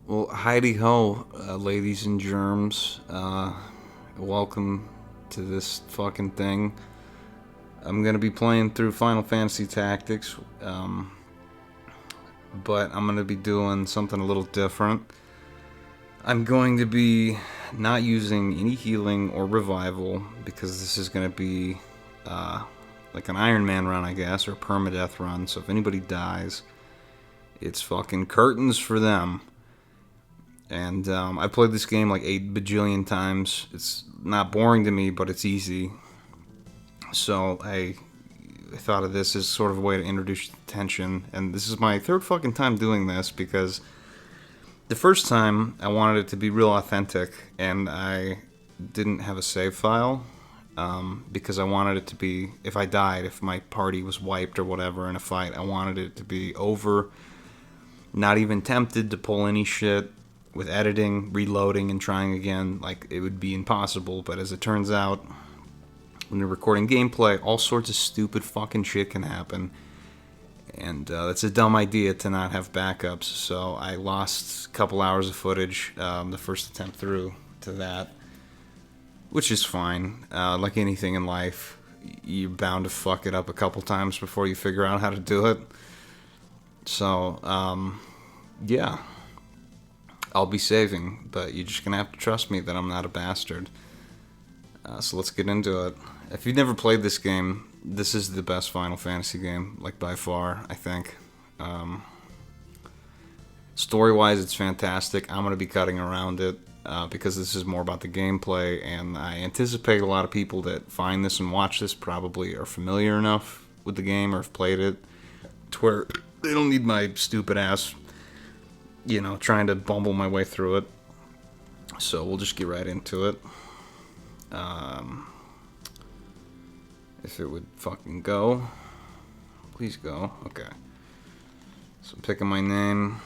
Well, Heidi ho, ladies and germs. Welcome to this fucking thing. I'm gonna be playing through Final Fantasy Tactics, but I'm gonna be doing something a little different. I'm going to be not using any healing or revival because this is gonna be like an Ironman run, I guess, or a permadeath run. So if anybody dies, it's fucking curtains for them. And I played this game like 8 bajillion times. It's not boring to me, but it's easy. So I thought of this as sort of a way to introduce tension. And this is my third fucking time doing this because the first time I wanted it to be real authentic, and I didn't have a save file because I wanted it to be, if I died, if my party was wiped or whatever in a fight, I wanted it to be over. Not even tempted to pull any shit with editing, reloading, and trying again. Like, it would be impossible. But as it turns out, when you're recording gameplay, all sorts of stupid fucking shit can happen. And it's a dumb idea to not have backups. So I lost a couple hours of footage the first attempt through to that, which is fine. Like anything in life, you're bound to fuck it up a couple times before you figure out how to do it. So, yeah. I'll be saving, but you're just gonna have to trust me that I'm not a bastard. So let's get into it. If you've never played this game, this is the best Final Fantasy game, like by far, I think. Story-wise, it's fantastic. I'm gonna be cutting around it because this is more about the gameplay, and I anticipate a lot of people that find this and watch this probably are familiar enough with the game or have played it to where they don't need my stupid ass trying to bumble my way through it. So we'll just get right into it. If it would fucking go. Please go. Okay. So I'm picking my name.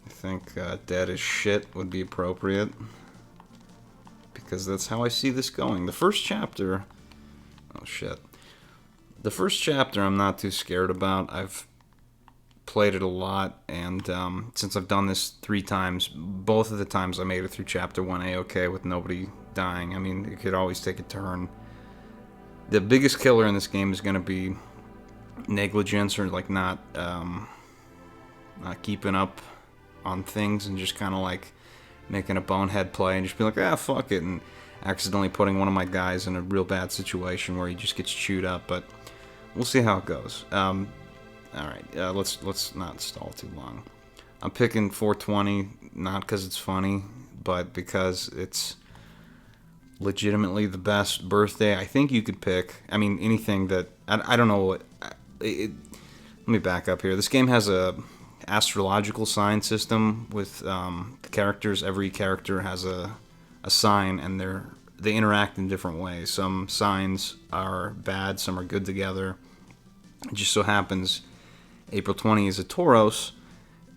I think dead as shit would be appropriate. Because that's how I see this going. The first chapter... Oh shit. The first chapter I'm not too scared about. I've played it a lot, and since I've done this 3 times, both of the times I made it through chapter 1 a-okay with nobody dying. I mean, it could always take a turn. The biggest killer in this game is going to be negligence, or like not keeping up on things and just kind of like making a bonehead play and just be like, fuck it, and accidentally putting one of my guys in a real bad situation where he just gets chewed up. But we'll see how it goes. Alright, let's not stall too long. I'm picking 420, not because it's funny, but because it's legitimately the best birthday I think you could pick. I mean, anything that... I don't know what... let me back up here. This game has a astrological sign system with the characters. Every character has a sign, and they interact in different ways. Some signs are bad, some are good together. It just so happens April 20 is a Tauros,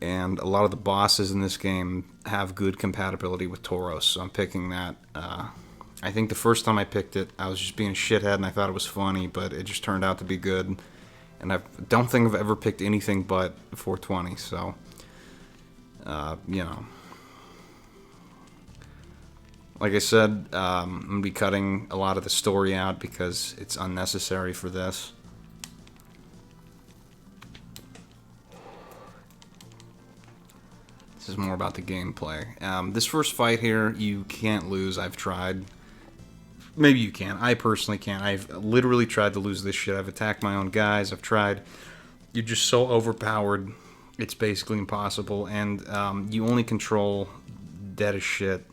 and a lot of the bosses in this game have good compatibility with Tauros, so I'm picking that. I think the first time I picked it, I was just being a shithead and I thought it was funny, but it just turned out to be good. And I don't think I've ever picked anything but 420, so, Like I said, I'm going to be cutting a lot of the story out because it's unnecessary for this. This is more about the gameplay. This first fight here, you can't lose. I've tried. Maybe you can. I personally can't. I've literally tried to lose this shit. I've attacked my own guys. I've tried. You're just so overpowered. It's basically impossible. And you only control dead as shit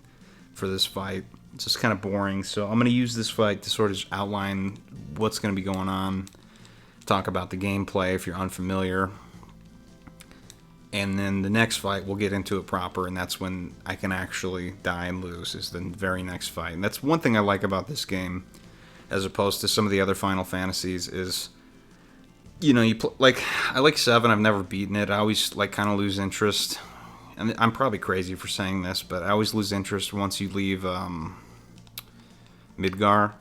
for this fight. It's just kind of boring. So I'm going to use this fight to sort of just outline what's going to be going on. Talk about the gameplay if you're unfamiliar. And then the next fight, we'll get into it proper, and that's when I can actually die and lose, is the very next fight. And that's one thing I like about this game, as opposed to some of the other Final Fantasies, is, like, I like 7, I've never beaten it. I always, like, kind of lose interest. And I'm probably crazy for saying this, but I always lose interest once you leave Midgar.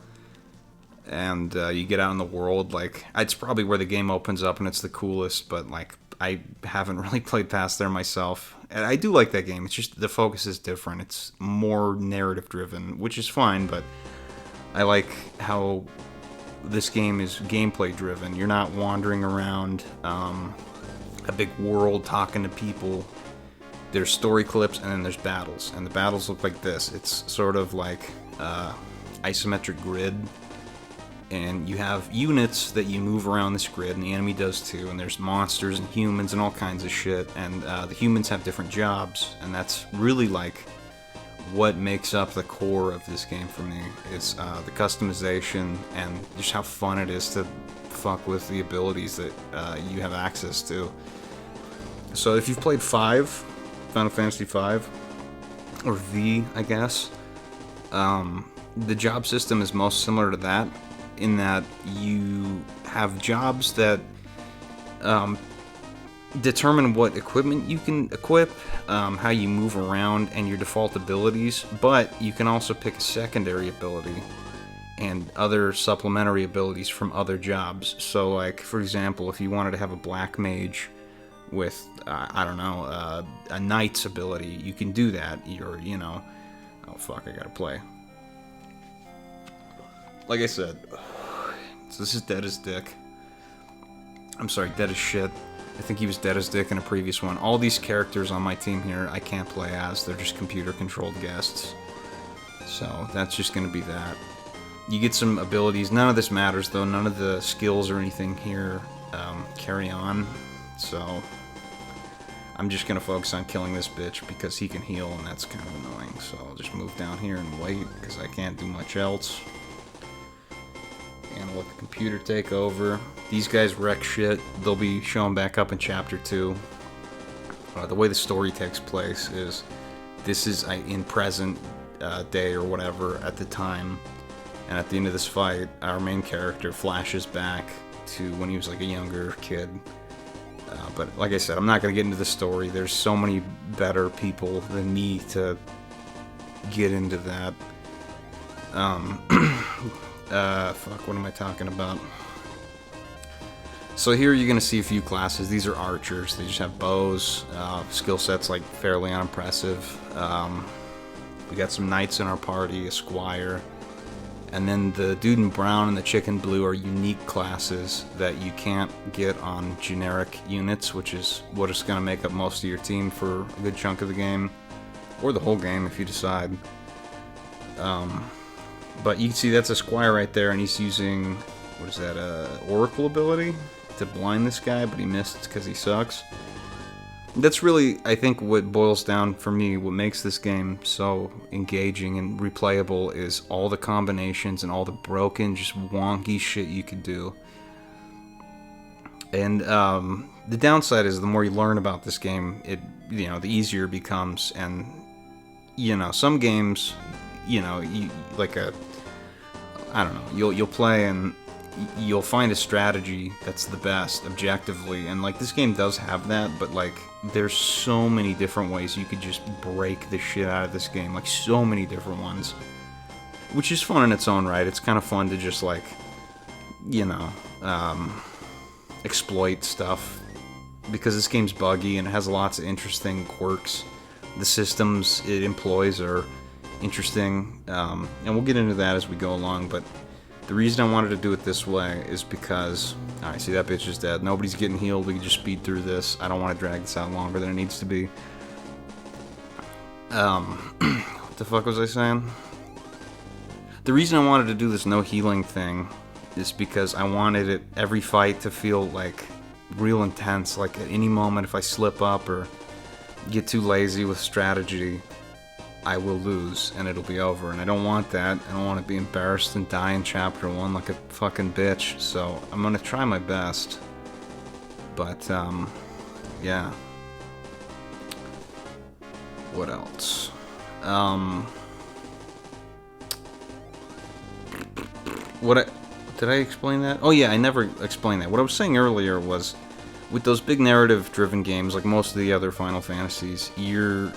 And you get out in the world, like, it's probably where the game opens up and it's the coolest, but, like, I haven't really played past there myself. And I do like that game. It's just the focus is different. It's more narrative driven, which is fine, but I like how this game is gameplay driven. You're not wandering around a big world talking to people. There's story clips and then there's battles, and the battles look like this. It's sort of like isometric grid, and you have units that you move around this grid, and the enemy does too, and there's monsters and humans and all kinds of shit, and the humans have different jobs, and that's really like what makes up the core of this game for me. Is the customization and just how fun it is to fuck with the abilities that you have access to. So if you've played Final Fantasy V, or V, I guess, the job system is most similar to that, in that you have jobs that determine what equipment you can equip, how you move around, and your default abilities, but you can also pick a secondary ability and other supplementary abilities from other jobs. So, like, for example, if you wanted to have a black mage with, I don't know, a knight's ability, you can do that. Or, you know, oh fuck, I gotta play. Like I said, so this is dead as dick. I'm sorry, dead as shit. I think he was dead as dick in a previous one. All these characters on my team here, I can't play as. They're just computer-controlled guests. So that's just gonna be that. You get some abilities. None of this matters, though. None of the skills or anything here carry on. So I'm just gonna focus on killing this bitch because he can heal, and that's kind of annoying. So I'll just move down here and wait because I can't do much else. And I'll let the computer take over. These guys wreck shit. They'll be showing back up in Chapter 2. The way the story takes place is, this is in present day or whatever at the time. And at the end of this fight, our main character flashes back to when he was like a younger kid. But like I said, I'm not going to get into the story. There's so many better people than me to get into that. Fuck, what am I talking about? So here you're going to see a few classes. These are archers. They just have bows. Skill sets like fairly unimpressive. We got some knights in our party, a squire. And then the dude in brown and the chick in blue are unique classes that you can't get on generic units, which is what is going to make up most of your team for a good chunk of the game. Or the whole game if you decide. But you can see that's a squire right there, and he's using, what is that, oracle ability to blind this guy, but he missed because he sucks. That's really, I think, what boils down for me, what makes this game so engaging and replayable is all the combinations and all the broken, just wonky shit you could do. And the downside is the more you learn about this game, the easier it becomes. And, some games, I don't know, you'll play and you'll find a strategy that's the best objectively, and like this game does have that, but like there's so many different ways you could just break the shit out of this game, like so many different ones, which is fun in its own right. It's kind of fun to just like exploit stuff, because this game's buggy and it has lots of interesting quirks. The systems it employs are interesting, and we'll get into that as we go along, but the reason I wanted to do it this way is because, alright, see that bitch is dead. Nobody's getting healed. We can just speed through this. I don't want to drag this out longer than it needs to be. What the fuck was I saying? The reason I wanted to do this no healing thing is because I wanted every fight to feel like real intense. Like at any moment, if I slip up or get too lazy with strategy, I will lose and it'll be over, and I don't want that. I don't want to be embarrassed and die in Chapter 1 like a fucking bitch, so I'm gonna try my best. But, yeah. What else? Did I explain that? Oh yeah, I never explained that. What I was saying earlier was, with those big narrative-driven games, like most of the other Final Fantasies, you're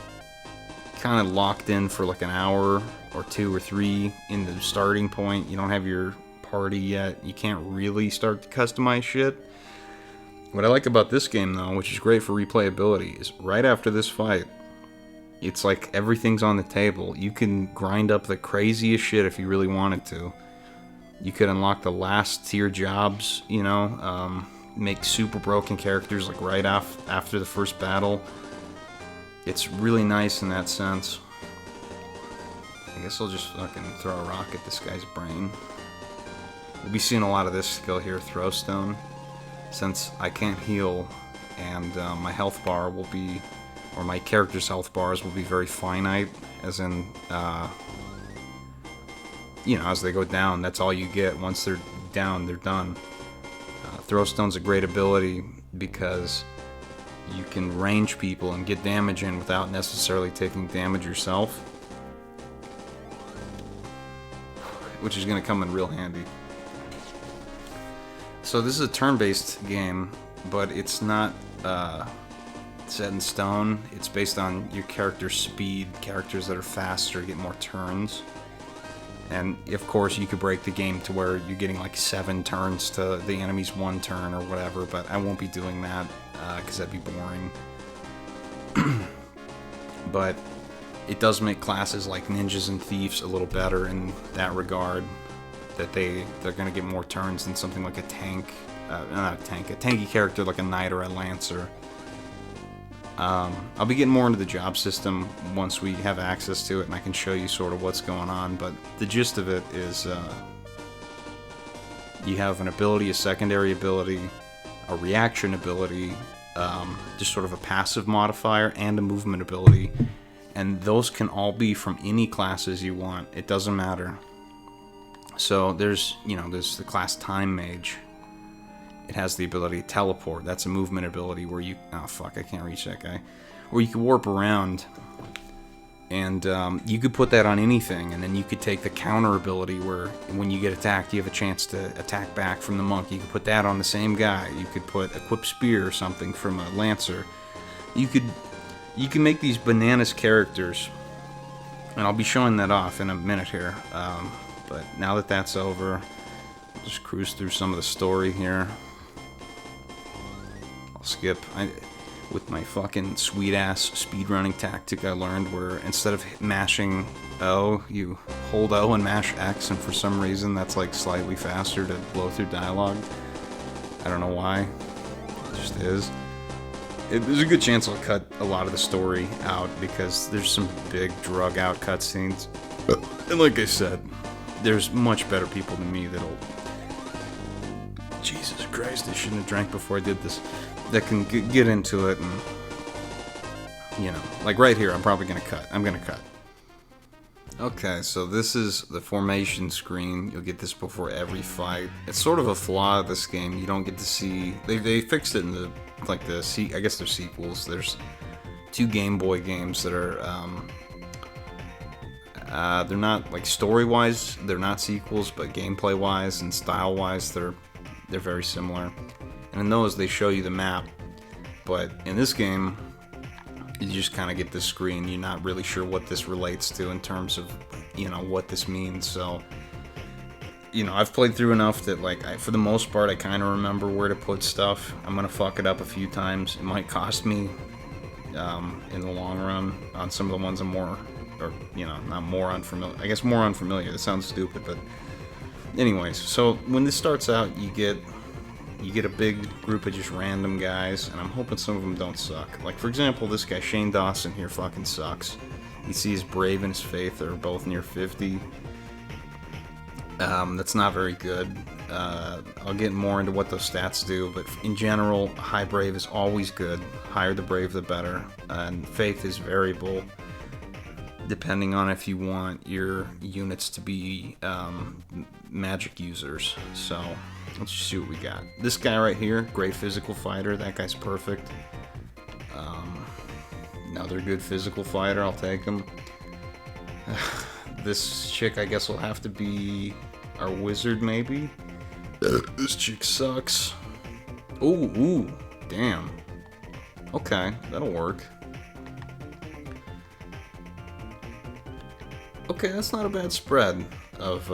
kind of locked in for like an hour or 2 or 3 in the starting point. You don't have your party yet. You can't really start to customize shit. What I like about this game, though, which is great for replayability, is right after this fight, it's like everything's on the table. You can grind up the craziest shit if you really wanted to. You could unlock the last tier jobs, you know, make super broken characters like right after the first battle. It's really nice in that sense. I guess I'll just fucking throw a rock at this guy's brain. We'll be seeing a lot of this skill here, Throw Stone. Since I can't heal, and my health bar will be, or my character's health bars will be very finite, as in, you know, as they go down, that's all you get. Once they're down, they're done. Throw Stone's a great ability because you can range people and get damage in without necessarily taking damage yourself, which is going to come in real handy. So this is a turn-based game, but it's not set in stone. It's based on your character's speed. Characters that are faster get more turns. And, of course, you could break the game to where you're getting like 7 turns to the enemy's 1 turn or whatever, but I won't be doing that because that'd be boring. But it does make classes like ninjas and thieves a little better in that regard. That they're going to get more turns than something like a tank, not a tank, a tanky character like a knight or a lancer. I'll be getting more into the job system once we have access to it and I can show you sort of what's going on, but the gist of it is you have an ability, a secondary ability, a reaction ability, just sort of a passive modifier, and a movement ability, and those can all be from any classes you want. It doesn't matter. So there's the class Time Mage. It has the ability to teleport. That's a movement ability where you... Oh, fuck, I can't reach that guy. Where you can warp around. And you could put that on anything, and then you could take the counter ability where when you get attacked, you have a chance to attack back from the monk. You could put that on the same guy. You could put Equip Spear or something from a Lancer. You can make these bananas characters, and I'll be showing that off in a minute here. But now that that's over, I'll just cruise through some of the story here. I'll skip. With my fucking sweet-ass speedrunning tactic I learned where instead of mashing O, you hold O and mash X, and for some reason that's like slightly faster to blow through dialogue. I don't know why. It just is. There's a good chance I'll cut a lot of the story out because there's some big drug-out cutscenes. And like I said, there's much better people than me that'll... Jesus Christ, I shouldn't have drank before I did this. That can get into it and... You know, like right here, I'm probably going to cut. I'm going to cut. Okay, so this is the formation screen. You'll get this before every fight. It's sort of a flaw of this game. You don't get to see... They fixed it in the... Like the... I guess they're sequels. There's 2 Game Boy games that are... they're not, like, story-wise, they're not sequels, but gameplay-wise and style-wise, they're very similar. And in those, they show you the map. But in this game, you just kind of get this screen. You're not really sure what this relates to in terms of, you know, what this means. So, you know, I've played through enough that, like, for the most part, I kind of remember where to put stuff. I'm going to fuck it up a few times. It might cost me in the long run on some of the ones I'm more... Or, you know, not more unfamiliar. I guess more unfamiliar. That sounds stupid, but... Anyways, so when this starts out, you get a big group of just random guys, and I'm hoping some of them don't suck. Like, for example, this guy, Shane Dawson here, fucking sucks. You see his Brave and his Faith are both near 50. That's not very good. I'll get more into what those stats do, but in general, high Brave is always good. Higher the Brave, the better. And Faith is variable, depending on if you want your units to be magic users. So, let's just see what we got. This guy right here, great physical fighter. That guy's perfect. Another good physical fighter, I'll take him. This chick, I guess, will have to be our wizard, maybe? This chick sucks. Ooh, damn. Okay, that'll work. Okay, that's not a bad spread of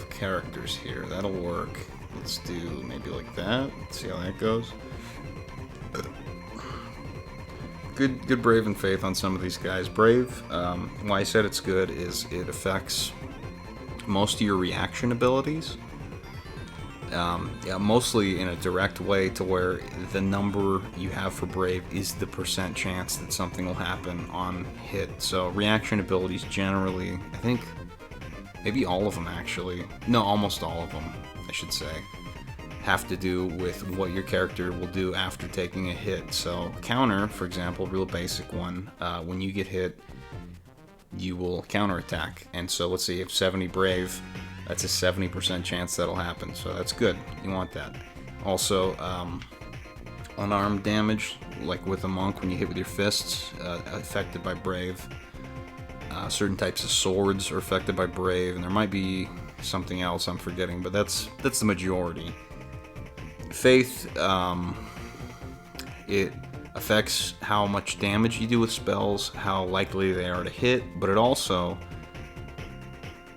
characters here. That'll work. Let's do maybe like that. Let's see how that goes. Good Brave and Faith on some of these guys. Brave, why I said it's good is it affects most of your reaction abilities. Yeah, mostly in a direct way, to where the number you have for Brave is the percent chance that something will happen on hit. So reaction abilities generally, I think, maybe all of them actually, no, almost all of them, I should say, have to do with what your character will do after taking a hit. So counter, for example, real basic one, when you get hit, you will counterattack. And so let's say you have 70 Brave, that's a 70% chance that'll happen, so that's good. You want that. Also, unarmed damage, like with a monk, when you hit with your fists, affected by Brave. Certain types of swords are affected by Brave, and there might be something else I'm forgetting, but that's the majority. Faith, it affects how much damage you do with spells, how likely they are to hit, but it also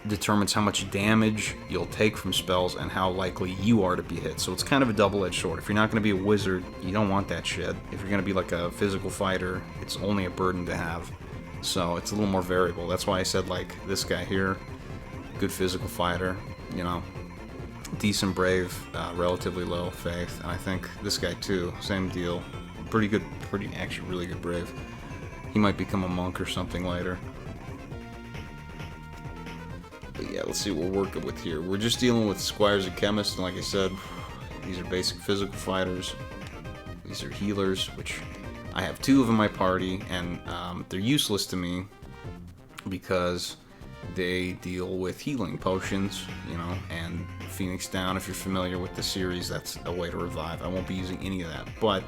determines how much damage you'll take from spells and how likely you are to be hit. So it's kind of a double-edged sword. If you're not going to be a wizard, you don't want that shit. If you're going to be like a physical fighter, it's only a burden to have. So it's a little more variable. That's why I said, like, this guy here, good physical fighter, you know, decent Brave, relatively low Faith. And I think this guy too, same deal. Pretty good, actually really good Brave. He might become a monk or something later. But yeah, let's see what we're working with here. We're just dealing with squires and chemists, and like I said, these are basic physical fighters. These are healers, which I have 2 of in my party, and they're useless to me because they deal with healing potions, you know, and Phoenix Down, if you're familiar with the series, that's a way to revive. I won't be using any of that, but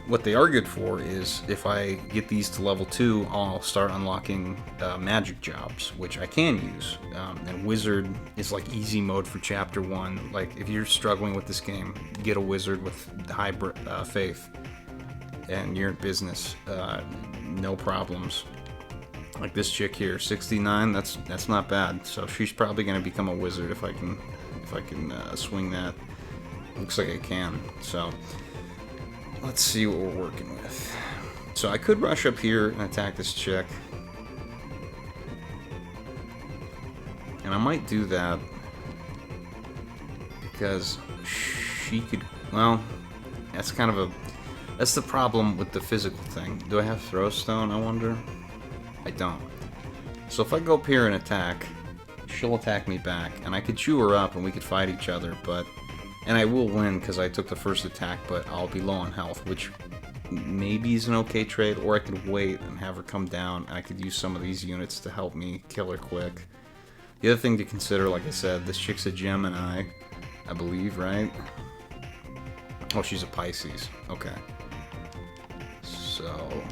what they are good for is if I get these to level 2, I'll start unlocking magic jobs, which I can use. And Wizard is like easy mode for Chapter 1. Like, if you're struggling with this game, get a Wizard with high Faith, and you're in business. No problems. Like this chick here, 69. That's not bad. So she's probably going to become a Wizard if I can swing that. Looks like I can. So let's see what we're working with. So I could rush up here and attack this chick. And I might do that because she could, well, that's the problem with the physical thing. Do I have Throw Stone, I wonder? I don't. So if I go up here and attack, she'll attack me back, and I could chew her up and we could fight each other, and I will win because I took the first attack, but I'll be low on health, which maybe is an okay trade, or I could wait and have her come down, and I could use some of these units to help me kill her quick. The other thing to consider, like I said, this chick's a Gemini, I believe, right? Oh, she's a Pisces. Okay. So,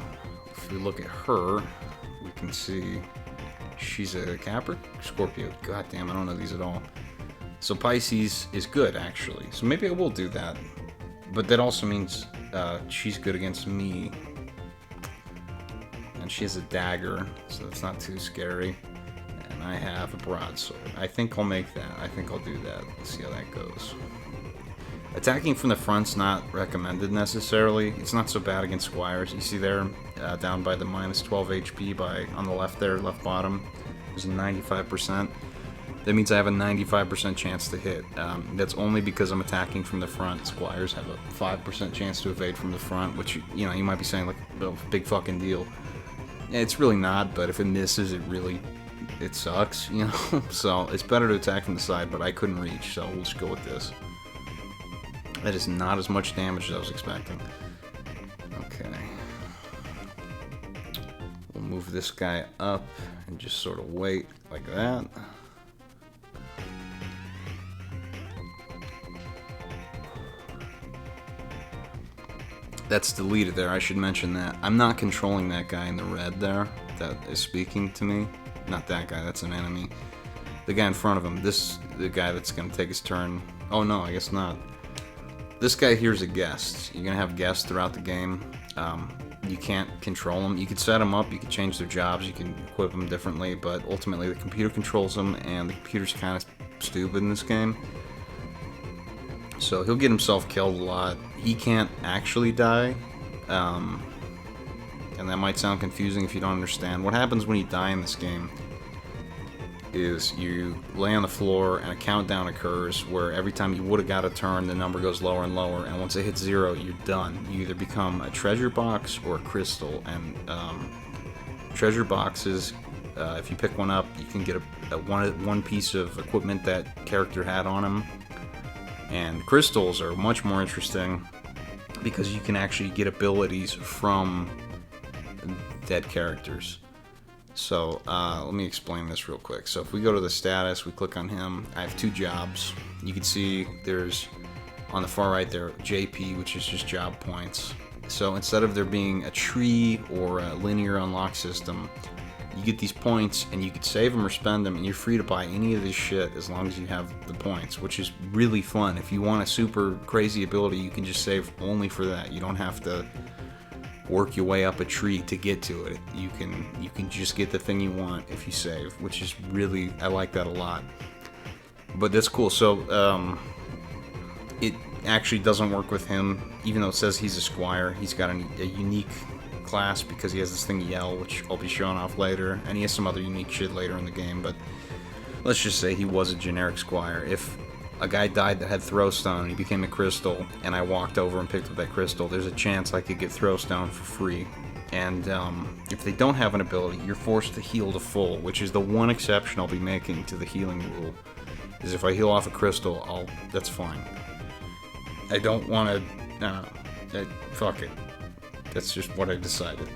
if we look at her, we can see she's a Capricorn? Scorpio. God damn, I don't know these at all. So Pisces is good, actually. So maybe I will do that. But that also means she's good against me. And she has a dagger, so that's not too scary. And I have a broadsword. I think I'll make that. I think I'll do that. Let's see how that goes. Attacking from the front's not recommended necessarily. It's not so bad against squires. You see there, down by the minus 12 HP on the left there, left bottom, there's a 95%. That means I have a 95% chance to hit. That's only because I'm attacking from the front. Squires have a 5% chance to evade from the front, which, you know, you might be saying, like, a big fucking deal. Yeah, it's really not, but if it misses, it sucks, you know? So it's better to attack from the side, but I couldn't reach, so we'll just go with this. That is not as much damage as I was expecting. Okay. We'll move this guy up and just sort of wait like that. That's deleted there, I should mention that. I'm not controlling that guy in the red there that is speaking to me. Not that guy, that's an enemy. The guy in front of him, the guy that's going to take his turn. Oh no, I guess not. This guy here is a guest. You're going to have guests throughout the game. You can't control them. You can set them up, you can change their jobs, you can equip them differently, but ultimately the computer controls them, and the computer's kind of stupid in this game. So he'll get himself killed a lot. He can't actually die. Um, and that might sound confusing if you don't understand. What happens when you die in this game is you lay on the floor and a countdown occurs where every time you would have got a turn, the number goes lower and lower, and once it hits 0, you're done. You either become a treasure box or a crystal, and treasure boxes, if you pick one up, you can get one piece of equipment that character had on him, and crystals are much more interesting because you can actually get abilities from dead characters. So let me explain this real quick. So if we go to the status, we click on him. I have 2 jobs. You can see there's on the far right there JP, which is just job points. So instead of there being a tree or a linear unlock system, you get these points and you can save them or spend them, and you're free to buy any of this shit as long as you have the points, which is really fun. If you want a super crazy ability, you can just save only for that. You don't have to work your way up a tree to get to it. You can just get the thing you want if you save, which is really, I like that a lot. But that's cool. So it actually doesn't work with him, even though it says he's a squire. He's got a unique class because he has this thing Yell, which I'll be showing off later, and he has some other unique shit later in the game. But let's just say he was a generic squire. If a guy died that had Throwstone and he became a crystal, and I walked over and picked up that crystal, there's a chance I could get Throwstone for free. And if they don't have an ability, you're forced to heal to full, which is the one exception I'll be making to the healing rule. Is if I heal off a crystal, that's fine. I don't want to, fuck it. That's just what I decided.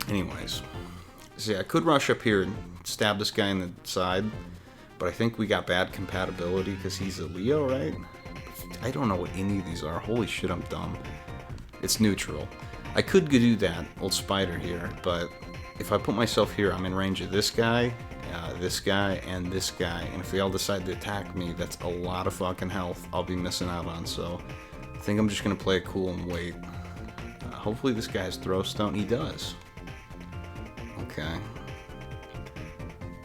Anyways, see, I could rush up here and stab this guy in the side, but I think we got bad compatibility because he's a Leo, right? I don't know what any of these are. Holy shit, I'm dumb. It's neutral. I could do that, old spider here, but if I put myself here, I'm in range of this guy, and this guy, and if they all decide to attack me, that's a lot of fucking health I'll be missing out on, so I think I'm just going to play it cool and wait. Hopefully this guy has Throwstone. He does. Okay.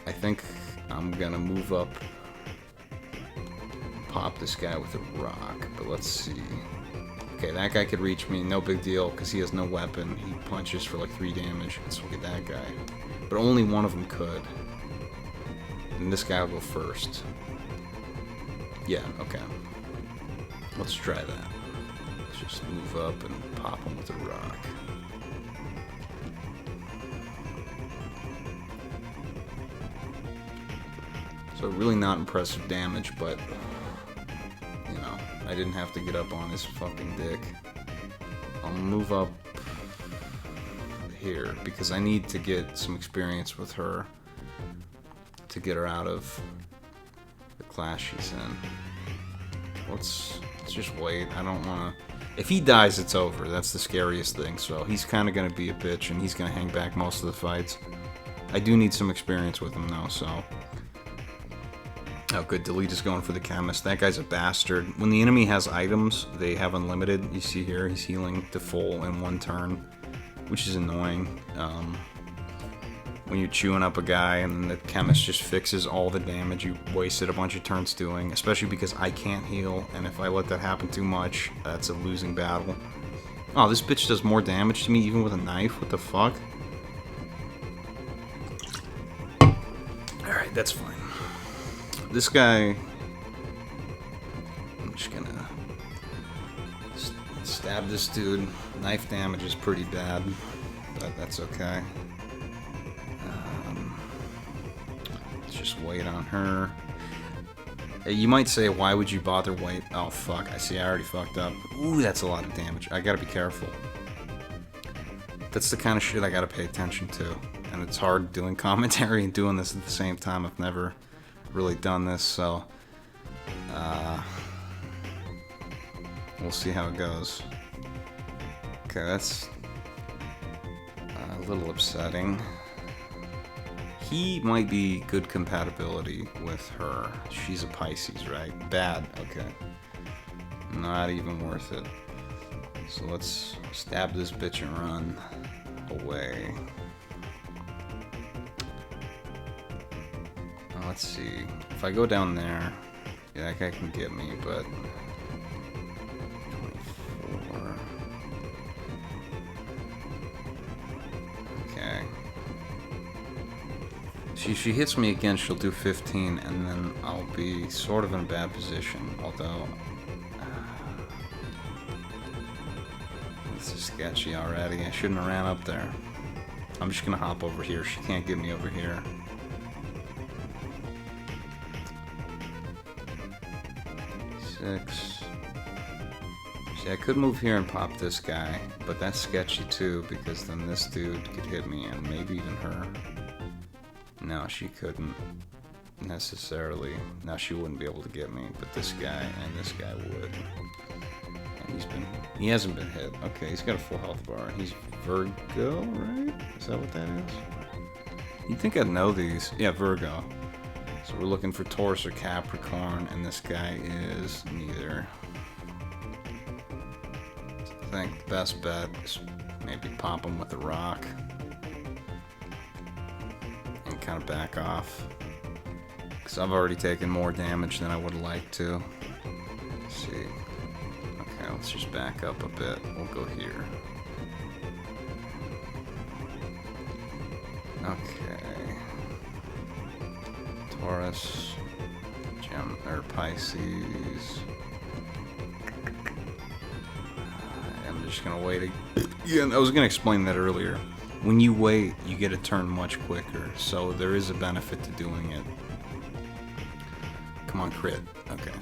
I think I'm gonna move up, pop this guy with a rock, but let's see. Okay, that guy could reach me, no big deal, because he has no weapon. He punches for like 3 damage. Let's look at that guy. But only one of them could. And this guy will go first. Yeah, okay. Let's try that. Let's just move up and pop him with a rock. So really not impressive damage, but, you know, I didn't have to get up on his fucking dick. I'll move up here, because I need to get some experience with her to get her out of the class she's in. Let's just wait. I don't want to... If he dies, it's over. That's the scariest thing, so he's kind of going to be a bitch, and he's going to hang back most of the fights. I do need some experience with him, though, so... Oh, good. Delete is going for the chemist. That guy's a bastard. When the enemy has items, they have unlimited. You see here, he's healing to full in 1 turn, which is annoying. When you're chewing up a guy and the chemist just fixes all the damage you wasted a bunch of turns doing, especially because I can't heal, and if I let that happen too much, that's a losing battle. Oh, this bitch does more damage to me even with a knife? What the fuck? Alright, that's fine. This guy, I'm just gonna stab this dude. Knife damage is pretty bad, but that's okay. Let's just wait on her. You might say, why would you bother wait? Oh fuck, I see, I already fucked up. Ooh, that's a lot of damage. I gotta be careful. That's the kind of shit I gotta pay attention to. And it's hard doing commentary and doing this at the same time. I've never really done this, so we'll see how it goes. Okay, that's a little upsetting. He might be good compatibility with her. She's a Pisces, right? Bad, okay. Not even worth it. So let's stab this bitch and run away. Let's see. If I go down there, yeah, that guy can get me, but See, if she hits me again, she'll do 15, and then I'll be sort of in a bad position. Although, this is sketchy already. I shouldn't have ran up there. I'm just gonna hop over here. She can't get me over here. Six. See, I could move here and pop this guy, but that's sketchy too, because then this dude could hit me, and maybe even her. No, she couldn't necessarily. Now she wouldn't be able to get me, but this guy and this guy would. And he hasn't been hit. Okay, he's got a full health bar. He's Virgo, right? Is that what that is? You'd think I'd know these. Yeah, Virgo. So we're looking for Taurus or Capricorn, and this guy is neither. So I think the best bet is maybe pop him with a rock. And kind of back off. Because I've already taken more damage than I would like to. Let's see. Okay, let's just back up a bit. We'll go here. Okay. Taurus, Gem, or Pisces. I'm just gonna wait. Yeah, I was gonna explain that earlier. When you wait, you get a turn much quicker, so there is a benefit to doing it. Come on, crit. Okay.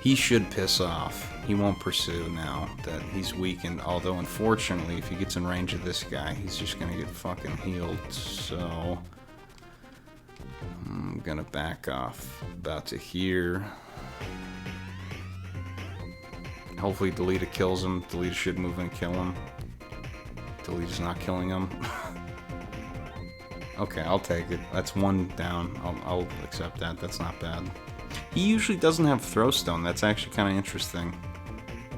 He should piss off. He won't pursue now that he's weakened, although unfortunately, if he gets in range of this guy, he's just gonna get fucking healed, so I'm gonna back off about to here. Hopefully Delita kills him. Delita should move and kill him. Delita's not killing him. Okay, I'll take it. That's one down. I'll accept that. That's not bad. He usually doesn't have Throwstone. That's actually kind of interesting.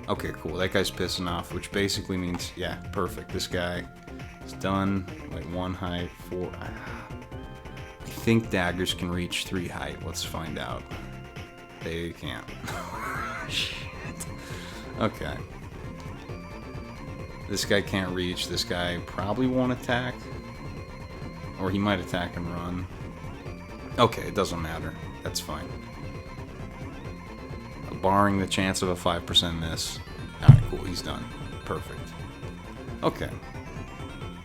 Okay, cool. That guy's pissing off, which basically means, yeah, perfect. This guy is done. Like 1 height, 4. I think daggers can reach 3 height. Let's find out. They can't. Shit. Okay. This guy can't reach. This guy probably won't attack. Or he might attack and run. Okay, it doesn't matter. That's fine. Barring the chance of a 5% miss. Alright, cool. He's done. Perfect. Okay.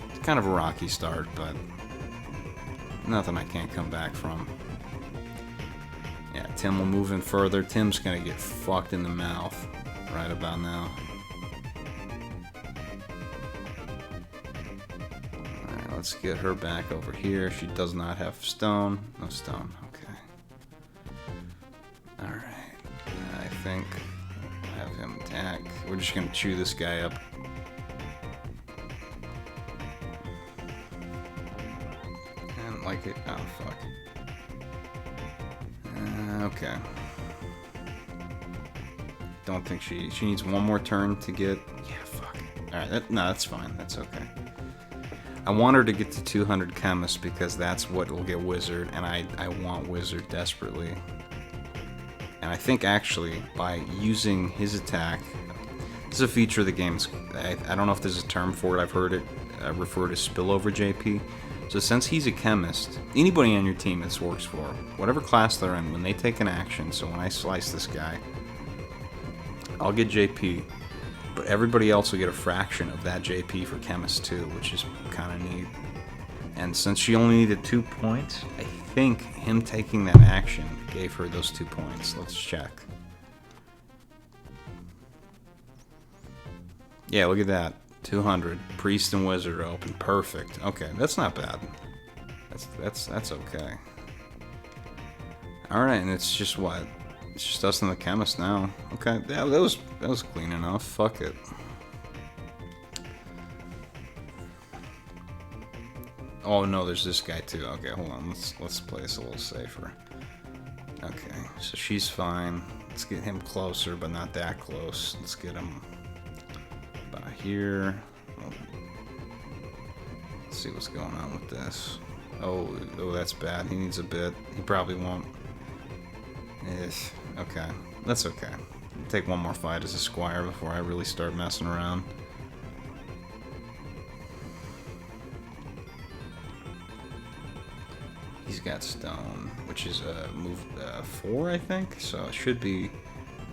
It's kind of a rocky start, but nothing I can't come back from. Yeah, Tim will move in further. Tim's gonna get fucked in the mouth right about now. Alright, let's get her back over here. She does not have stone. No stone. Okay. Alright. I think have him attack. We're just gonna chew this guy up. And like it. Oh, fuck. Okay. Don't think she needs one more turn to get. Yeah, fuck. Alright, no, that's fine. That's okay. I want her to get to 200 Chemist because that's what will get Wizard, and I want Wizard desperately. And I think actually by using his attack, this is a feature of the game. I don't know if there's a term for it. I've heard it referred to spillover JP. So since he's a chemist, anybody on your team this works for, whatever class they're in, when they take an action, so when I slice this guy, I'll get JP, but everybody else will get a fraction of that JP for chemist too, which is kind of neat. And since she only needed 2 points, I think him taking that action gave her those 2 points. Let's check. Yeah, look at that. 200. Priest and Wizard are open. Perfect. Okay, that's not bad. That's okay. Alright, and it's just what? It's just us and the chemist now. Okay, yeah, that was clean enough. Fuck it. Oh no, there's this guy too. Okay, hold on. Let's play this a little safer. Okay, so she's fine. Let's get him closer, but not that close. Let's get him about here. Let's see what's going on with this. Oh, that's bad. He needs a bit. He probably won't. Okay, that's okay. I'll take one more fight as a squire before I really start messing around. got stone, which is move 4, I think. So it should be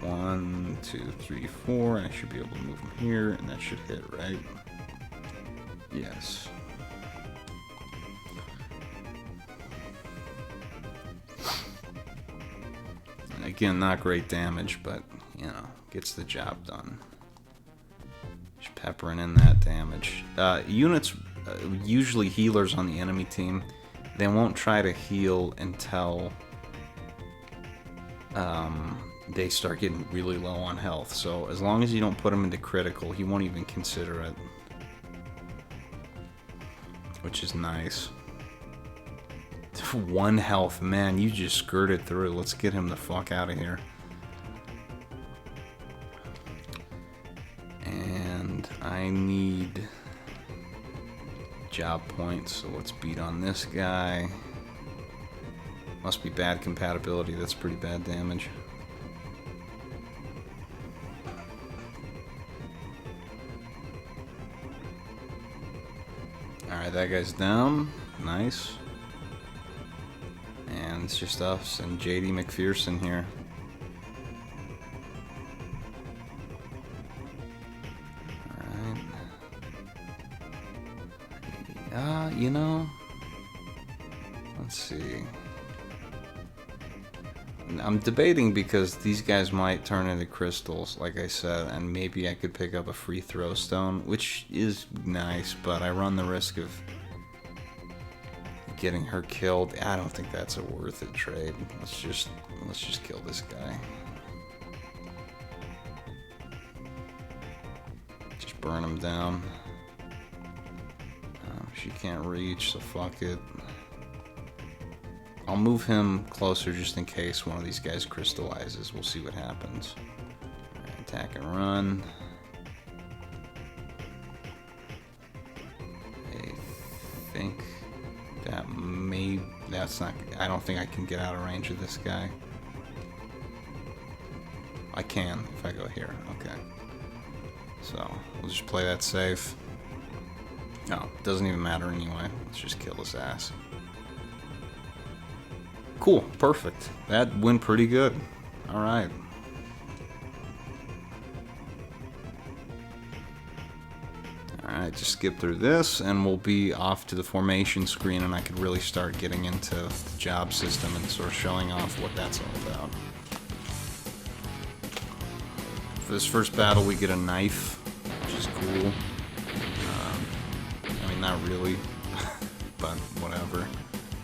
1, 2, 3, 4, and I should be able to move him here, and that should hit, right? Yes. And again, not great damage, but, you know, gets the job done. Just peppering in that damage. Units, usually healers on the enemy team, they won't try to heal until they start getting really low on health. So as long as you don't put him into critical, he won't even consider it. Which is nice. 1 health, man, you just skirted through. Let's get him the fuck out of here. And I need job points, so let's beat on this guy. Must be bad compatibility, that's pretty bad damage. Alright, that guy's down. Nice. And it's just us and JD McPherson here. Alright. You know, let's see. I'm debating because these guys might turn into crystals, like I said, and maybe I could pick up a free throw stone, which is nice, but I run the risk of getting her killed. I don't think that's a worth it trade. Let's just kill this guy. Just burn him down. She can't reach, so fuck it. I'll move him closer just in case one of these guys crystallizes. We'll see what happens. Right, attack and run. I think that may... That's not... I don't think I can get out of range of this guy. I can if I go here. Okay. So, we'll just play that safe. No, it doesn't even matter anyway. Let's just kill his ass. Cool, perfect. That went pretty good. Alright. Alright, just skip through this and we'll be off to the formation screen and I could really start getting into the job system and sort of showing off what that's all about. For this first battle we get a knife, which is cool. I mean, not really, but whatever.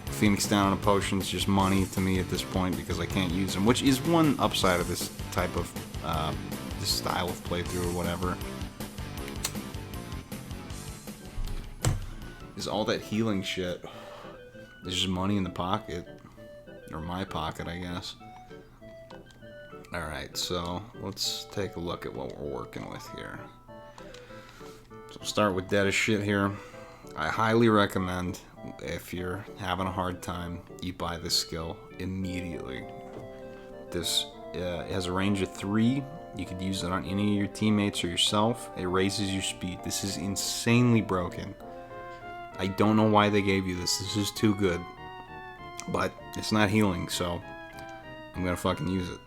Phoenix down on a potion is just money to me at this point because I can't use them, which is one upside of this type of, this style of playthrough or whatever. Is all that healing shit. There's just money in the pocket. Or my pocket, I guess. Alright, so let's take a look at what we're working with here. So we'll start with dead as shit here. I highly recommend, if you're having a hard time, you buy this skill immediately. This has a range of 3. You could use it on any of your teammates or yourself. It raises your speed. This is insanely broken. I don't know why they gave you this. This is too good. But it's not healing, so I'm gonna fucking use it.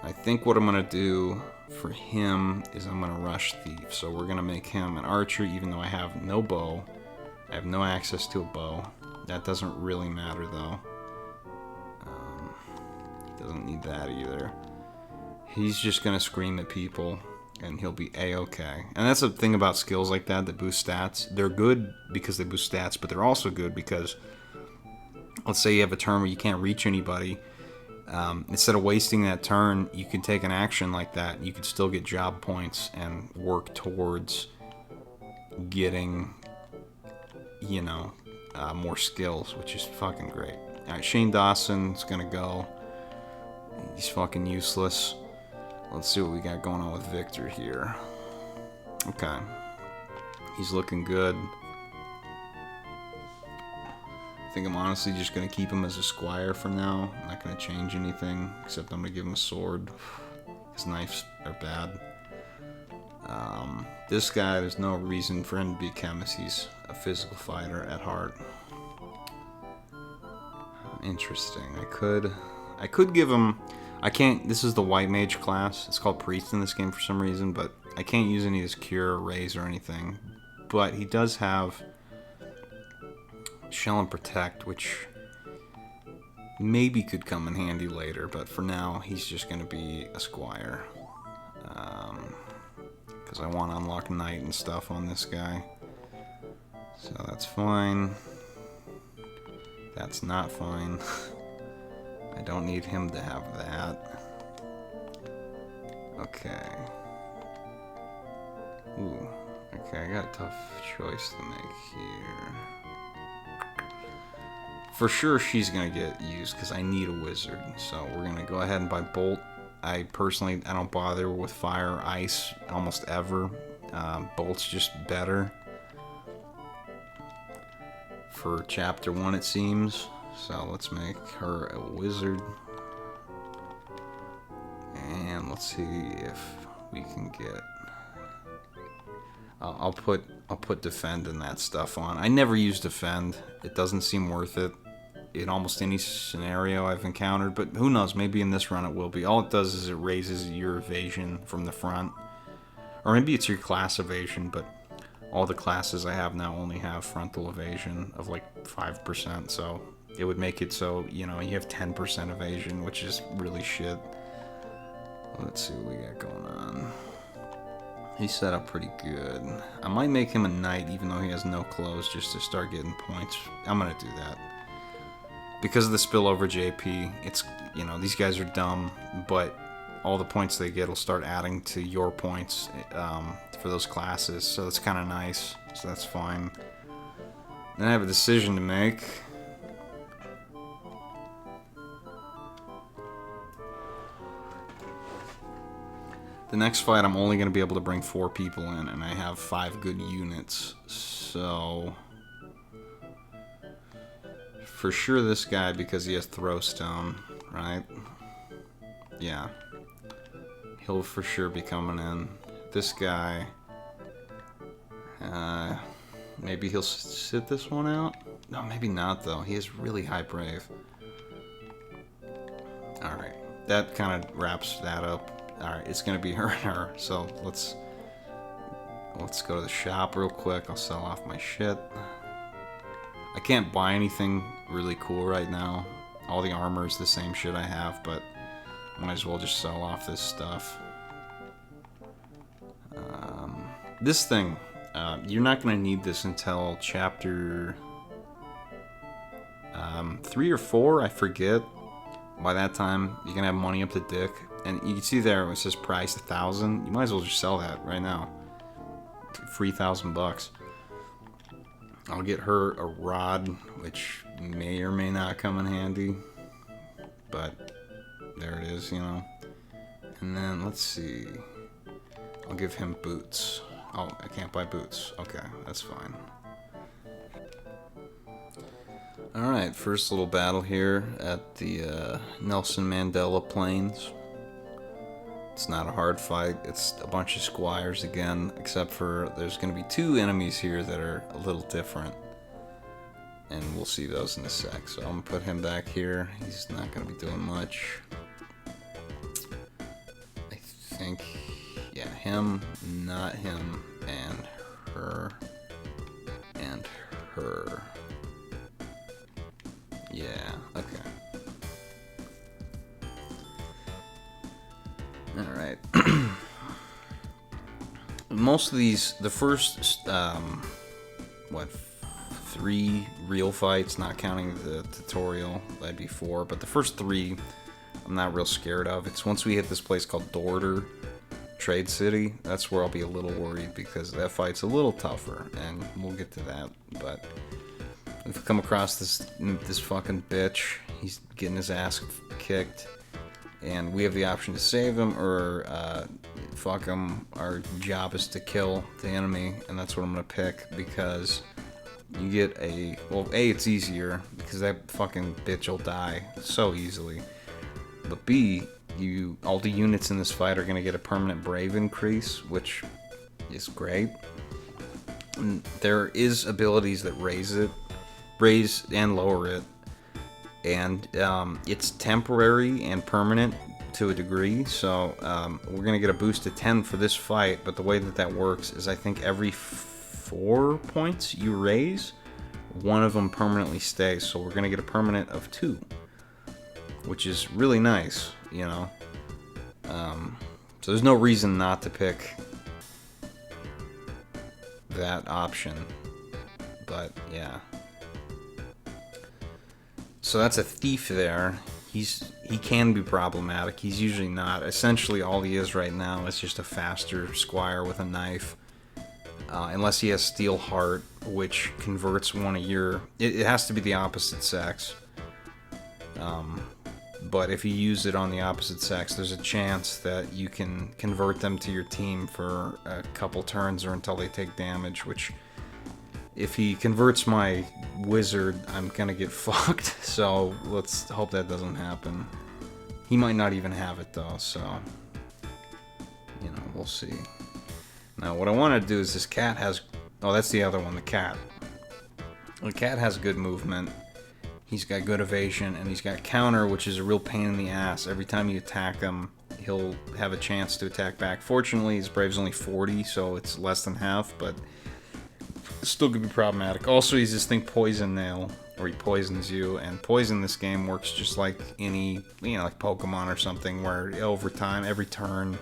I think what I'm gonna do for him is I'm gonna rush thief. So we're gonna make him an archer, even though I have no bow. I have no access to a bow. That doesn't really matter though. Doesn't need that either. He's just gonna scream at people and he'll be a-okay. And that's the thing about skills like that boost stats. They're good because they boost stats, but they're also good because, let's say you have a turn where you can't reach anybody. Instead of wasting that turn, you can take an action like that. You could still get job points and work towards getting, you know, more skills, which is fucking great. Alright, Shane Dawson's gonna go. He's fucking useless. Let's see what we got going on with Victor here. Okay. He's looking good. I think I'm honestly just going to keep him as a squire for now. I'm not going to change anything, except I'm going to give him a sword. His knives are bad. This guy, there's no reason for him to be a chemist. He's a physical fighter at heart. Interesting. I could give him... I can't... This is the white mage class. It's called priest in this game for some reason, but I can't use any of his cure, raise, or anything. But he does have shell and protect, which maybe could come in handy later, but for now, he's just going to be a squire. Because I want to unlock knight and stuff on this guy. So that's fine. That's not fine. I don't need him to have that. Okay. Ooh. Okay, I got a tough choice to make here. For sure she's gonna get used because I need a wizard. So we're gonna go ahead and buy bolt. I don't bother with fire or ice almost ever. Bolt's just better. For chapter 1 it seems. So let's make her a wizard. And let's see if we can get... I'll put defend and that stuff on. I never use defend. It doesn't seem worth it in almost any scenario I've encountered, but who knows, maybe in this run it will be. All it does is it raises your evasion from the front. Or maybe it's your class evasion, but all the classes I have now only have frontal evasion of like 5%, so it would make it so, you know, you have 10% evasion, which is really shit. Let's see what we got going on. He's set up pretty good. I might make him a knight even though he has no clothes just to start getting points. I'm gonna do that. Because of the spillover JP, it's, you know, these guys are dumb, but all the points they get will start adding to your points for those classes, so that's kind of nice, so that's fine. Then I have a decision to make. The next fight I'm only going to be able to bring 4 people in, and I have 5 good units, so... For sure this guy, because he has Throwstone, right? Yeah. He'll for sure be coming in. This guy... maybe he'll sit this one out? No, maybe not, though. He has really high brave. Alright. That kind of wraps that up. Alright, it's going to be her and her. So let's go to the shop real quick. I'll sell off my shit. I can't buy anything really cool right now. All the armor is the same shit I have, but might as well just sell off this stuff. This thing, you're not going to need this until chapter 3 or 4, I forget. By that time, you're going to have money up the dick. And you can see there, it says price 1,000. You might as well just sell that right now. $3,000. I'll get her a rod, which may or may not come in handy. But there it is, you know. And then, let's see. I'll give him boots. Oh, I can't buy boots. Okay, that's fine. Alright, first little battle here at the Nelson Mandela Plains. It's not a hard fight. It's a bunch of squires again, except for there's going to be 2 enemies here that are a little different. And we'll see those in a sec. So I'm going to put him back here. He's not going to be doing much. I think, yeah, him, not him, and her, and her. Yeah, okay. Alright. Most of these, the first, 3 real fights, not counting the tutorial, that'd be 4, but the first 3, I'm not real scared of. It's once we hit this place called Dorter Trade City, that's where I'll be a little worried, because that fight's a little tougher, and we'll get to that, but if we come across this fucking bitch, he's getting his ass kicked, and we have the option to save him or fuck him. Our job is to kill the enemy, and that's what I'm gonna pick, because you get a, well, A, it's easier because that fucking bitch will die so easily, but B, all the units in this fight are gonna get a permanent brave increase, which is great. And there is abilities that raise and lower it, and it's temporary and permanent to a degree. So we're gonna get a boost to 10 for this fight, but the way that works is I think every 4 points you raise, one of them permanently stays. So we're gonna get a permanent of 2, which is really nice, you know. So there's no reason not to pick that option, but yeah. So that's a thief there. He can be problematic. He's usually not. Essentially, all he is right now is just a faster squire with a knife. Unless he has steel heart, which converts one of your... It has to be the opposite sex. But if you use it on the opposite sex, there's a chance that you can convert them to your team for a couple turns or until they take damage, which... If he converts my wizard, I'm gonna get fucked, so let's hope that doesn't happen. He might not even have it though, so... You know, we'll see. Now, what I want to do is this cat has... Oh, that's the other one, the cat. The cat has good movement. He's got good evasion, and he's got counter, which is a real pain in the ass. Every time you attack him, he'll have a chance to attack back. Fortunately, his Brave's only 40, so it's less than half, but... still could be problematic. Also, he's this thing Poison Nail, or he poisons you, and poison in this game works just like any, you know, like Pokemon or something, where over time, every turn,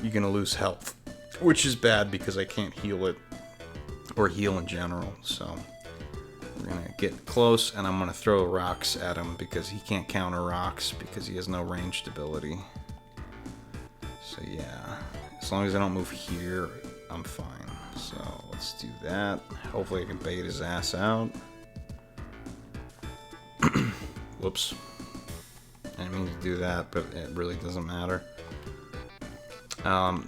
you're gonna lose health, which is bad because I can't heal it, or heal in general. So we're gonna get close, and I'm gonna throw rocks at him because he can't counter rocks because he has no ranged ability. So yeah, as long as I don't move here, I'm fine. So let's do that. Hopefully I can bait his ass out. Whoops. I didn't mean to do that, but it really doesn't matter.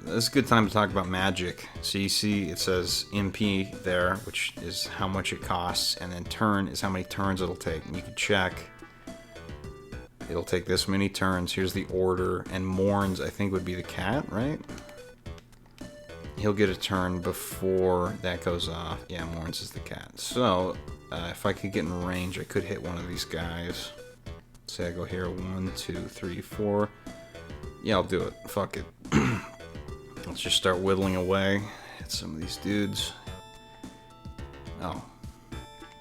This is a good time to talk about magic. So you see it says MP there, which is how much it costs, and then turn is how many turns it'll take. And you can check. It'll take this many turns. Here's the order, and Morns, I think, would be the cat, right? He'll get a turn before that goes off. Yeah, Morns is the cat. So, if I could get in range, I could hit one of these guys. Say I go here, 1, 2, 3, 4. Yeah, I'll do it. Fuck it. Let's just start whittling away at some of these dudes. Oh.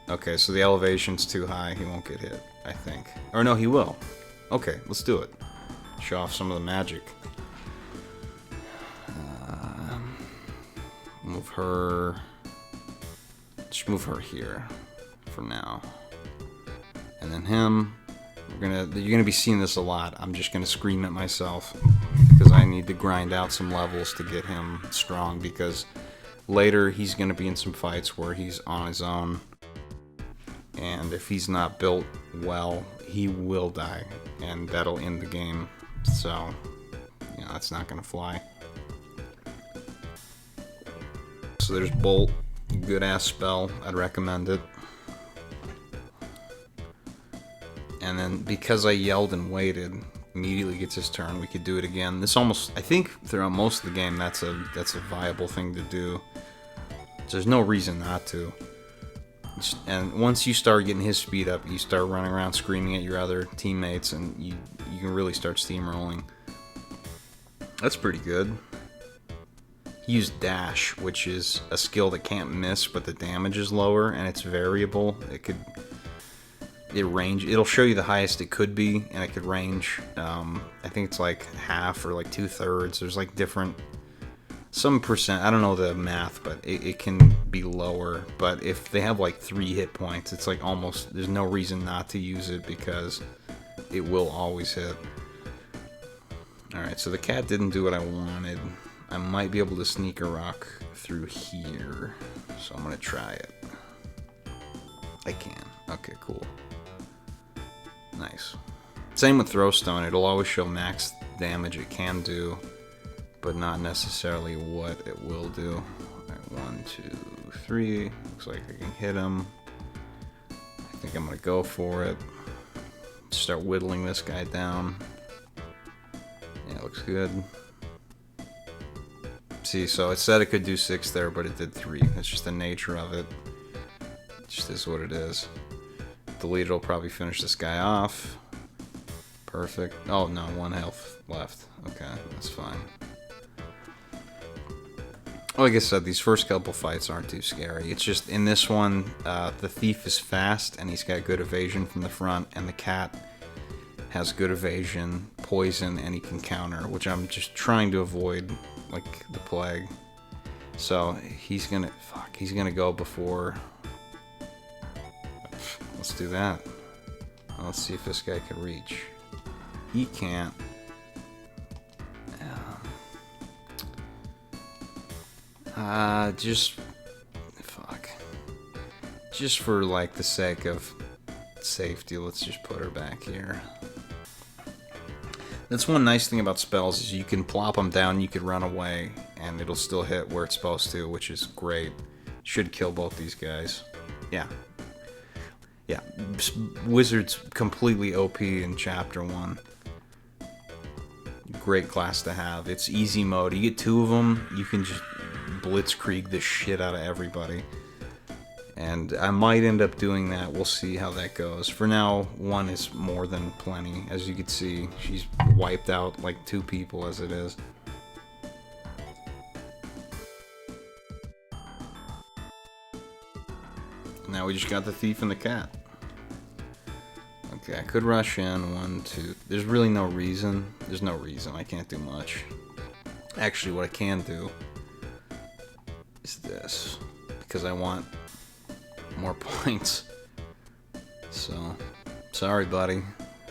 Okay, so the elevation's too high. He won't get hit, I think. Or no, he will. Okay, let's do it. Show off some of the magic. Move her... Just move her here for now. And then him... You're gonna be seeing this a lot. I'm just gonna scream at myself because I need to grind out some levels to get him strong, because later he's gonna be in some fights where he's on his own, and if he's not built well, he will die, and that'll end the game. So, you know, that's not gonna fly. So there's Bolt, good ass spell. I'd recommend it. And then because I yelled and waited, immediately gets his turn. We could do it again. This almost, I think throughout most of the game, that's a viable thing to do. So there's no reason not to. And once you start getting his speed up, you start running around screaming at your other teammates, and you can really start steamrolling. That's pretty good. He used Dash, which is a skill that can't miss, but the damage is lower, and it's variable. It'll show you the highest it could be, and it could range, I think it's like half or like 2/3. There's like some percent, I don't know the math, but it can be lower. But if they have like 3 hit points, it's like almost, there's no reason not to use it because it will always hit. Alright, so the cat didn't do what I wanted. I might be able to sneak a rock through here, so I'm gonna try it. I can. Okay, cool. Nice. Same with Throwstone. It'll always show max damage it can do, but not necessarily what it will do. Alright, 1, 2, 3. Looks like I can hit him. I think I'm gonna go for it. Start whittling this guy down. Yeah, looks good. See, so it said it could do 6 there, but it did 3. That's just the nature of it. It just is what it is. The leader will probably finish this guy off. Perfect. Oh, no, 1 health left. Okay, that's fine. Like I said, these first couple fights aren't too scary. It's just, in this one, the thief is fast, and he's got good evasion from the front, and the cat has good evasion, poison, and he can counter, which I'm just trying to avoid like the plague. So he's gonna go before. Let's do that. Let's see if this guy can reach. He can't. Just for like the sake of safety, let's just put her back here. That's one nice thing about spells is you can plop them down, you could run away, and it'll still hit where it's supposed to, which is great. Should kill both these guys. Yeah. Yeah. Wizard's completely OP in Chapter 1. Great class to have. It's easy mode. You get 2 of them, you can just blitzkrieg the shit out of everybody. And I might end up doing that. We'll see how that goes. For now, 1 is more than plenty. As you can see, she's wiped out like 2 people as it is. Now we just got the thief and the cat. Okay, I could rush in. 1, 2. There's really no reason. There's no reason. I can't do much. Actually, what I can do is this. Because I want more points. So, sorry, buddy,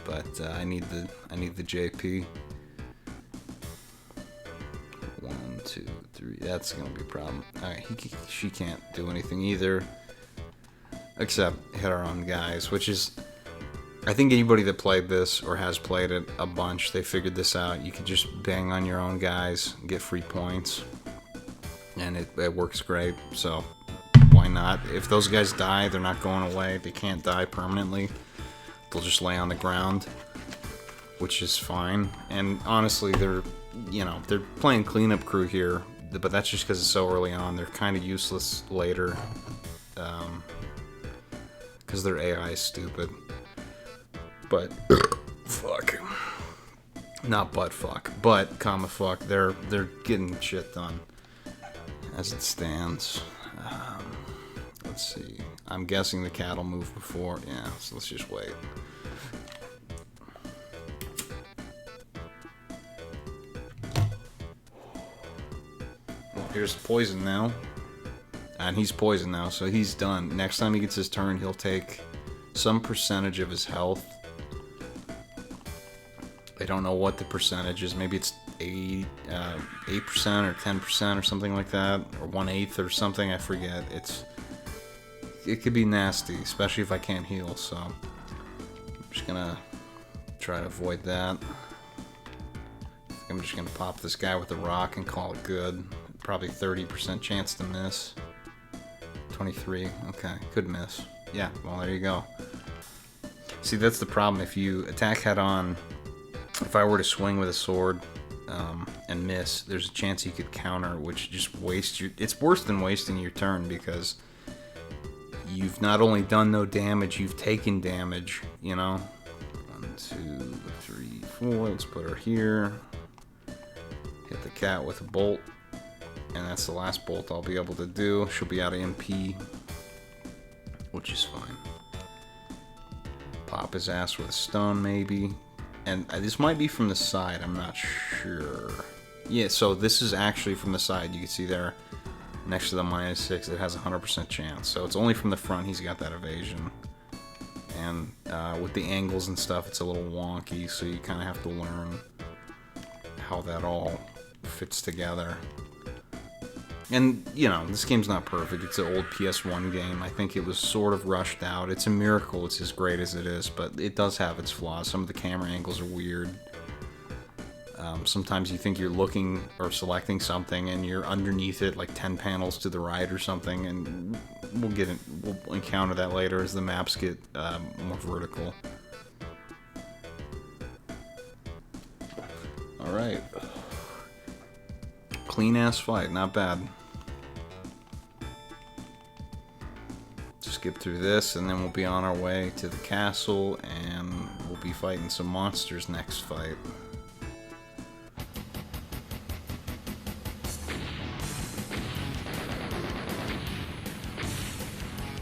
but I need the JP. 1, 2, 3. That's gonna be a problem. All right, she can't do anything either, except hit our own guys, which is, I think anybody that played this or has played it a bunch, they figured this out. You can just bang on your own guys, and get free points, and it works great. So why not? If those guys die, they're not going away. They can't die permanently. They'll just lay on the ground, which is fine. And honestly, they're playing cleanup crew here, but that's just because it's so early on. They're kind of useless later, because their AI is stupid. But fuck, not but fuck, but comma fuck. They're getting shit done as it stands. Let's see. I'm guessing the cat will move before. Yeah, so let's just wait. Well, here's poison now. And he's poisoned now, so he's done. Next time he gets his turn, he'll take some percentage of his health. I don't know what the percentage is. Maybe it's 8% or 10% or something like that, or 1/8 or something. I forget. It could be nasty, especially if I can't heal. So I'm just gonna try to avoid that. I'm just gonna pop this guy with a rock and call it good. Probably 30% chance to miss. 23. Okay, could miss. Yeah. Well, there you go. See, that's the problem. If you attack head on, if I were to swing with a sword and miss, there's a chance you could counter, which just wastes your... It's worse than wasting your turn, because you've not only done no damage, you've taken damage, you know? 1, 2, 3, 4. Let's put her here. Hit the cat with a bolt. And that's the last bolt I'll be able to do. She'll be out of MP, which is fine. Pop his ass with a stone, maybe. And this might be from the side, I'm not sure. Yeah, so this is actually from the side. You can see there, next to the -6, it has a 100% chance. So it's only from the front he's got that evasion. And with the angles and stuff, it's a little wonky, so you kind of have to learn how that all fits together. And, you know, this game's not perfect. It's an old PS1 game. I think it was sort of rushed out. It's a miracle it's as great as it is, but it does have its flaws. Some of the camera angles are weird. Sometimes you think you're looking or selecting something and you're underneath it like 10 panels to the right or something, and we'll encounter that later as the maps get more vertical. Alright. clean ass fight, not bad. Just get through this, and then we'll be on our way to the castle, and we'll be fighting some monsters next fight.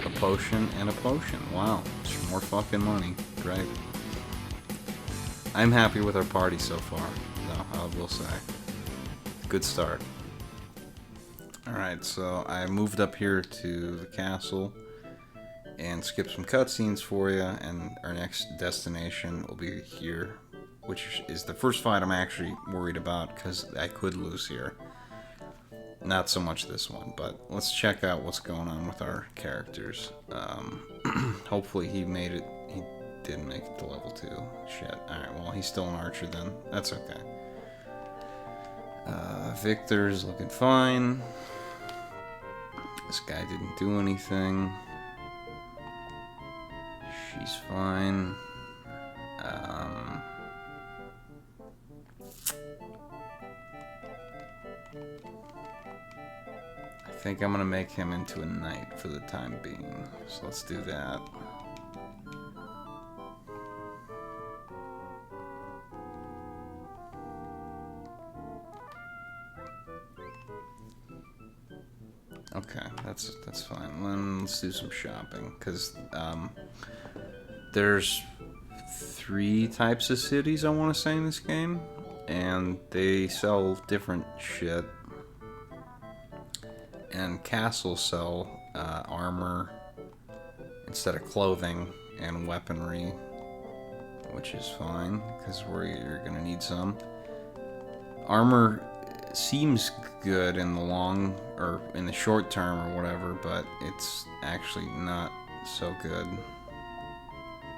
A potion and a potion. Wow, it's more fucking money. Great. I'm happy with our party so far, though, I will say. Good start. Alright, so I moved up here to the castle and skipped some cutscenes for you, and our next destination will be here, which is the first fight I'm actually worried about, because I could lose here. Not so much this one, but let's check out what's going on with our characters. Hopefully he made it. He didn't make it to level 2. Shit. Alright, well, he's still an archer then. That's okay. Victor's looking fine. This guy didn't do anything. She's fine. I think I'm gonna make him into a knight for the time being. So let's do that. Okay, that's fine. Then let's do some shopping, because there's 3 types of cities I want to say in this game, and they sell different shit. And castles sell armor instead of clothing and weaponry, which is fine, because you're gonna need some. Armor seems good in the short term or whatever, but it's actually not so good.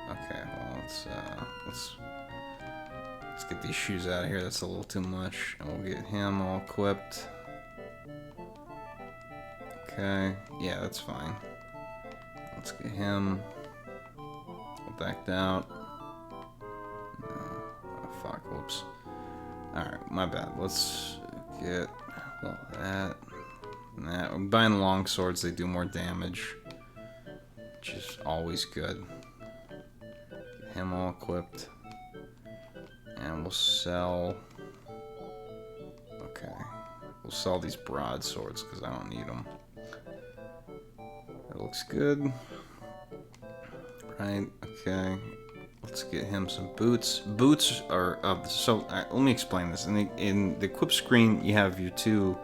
Okay, well, let's get these shoes out of here. That's a little too much, and we'll get him all equipped. Okay, yeah, that's fine. Let's get him backed out. No, oh fuck, whoops. Alright, my bad. Let's get that. I'm buying long swords, they do more damage, which is always good. Get him all equipped. And we'll sell... Okay. We'll sell these broadswords, because I don't need them. That looks good. Right, okay. Let's get him some boots. Boots are... let me explain this. In the equip screen, you have your 2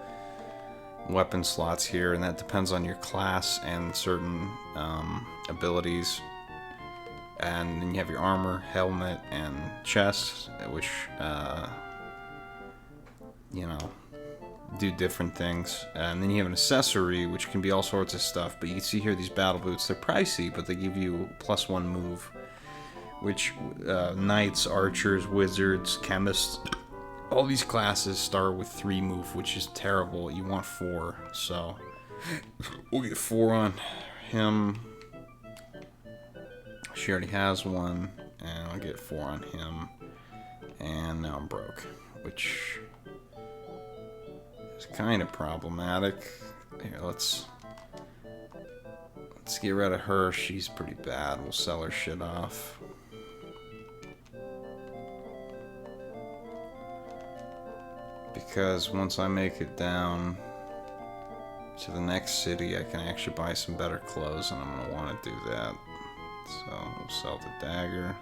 weapon slots here, and that depends on your class and certain abilities. And then you have your armor, helmet, and chest, which, you know, do different things. And then you have an accessory, which can be all sorts of stuff. But you can see here these battle boots. They're pricey, but they give you +1 move. Which knights, archers, wizards, chemists, all these classes start with 3 move, which is terrible. You want 4, so we'll get 4 on him. She already has 1, and I'll get 4 on him. And now I'm broke, which is kind of problematic. Here, let's get rid of her. She's pretty bad. We'll sell her shit off. Because once I make it down to the next city, I can actually buy some better clothes, and I'm going to want to do that. So we'll sell the dagger,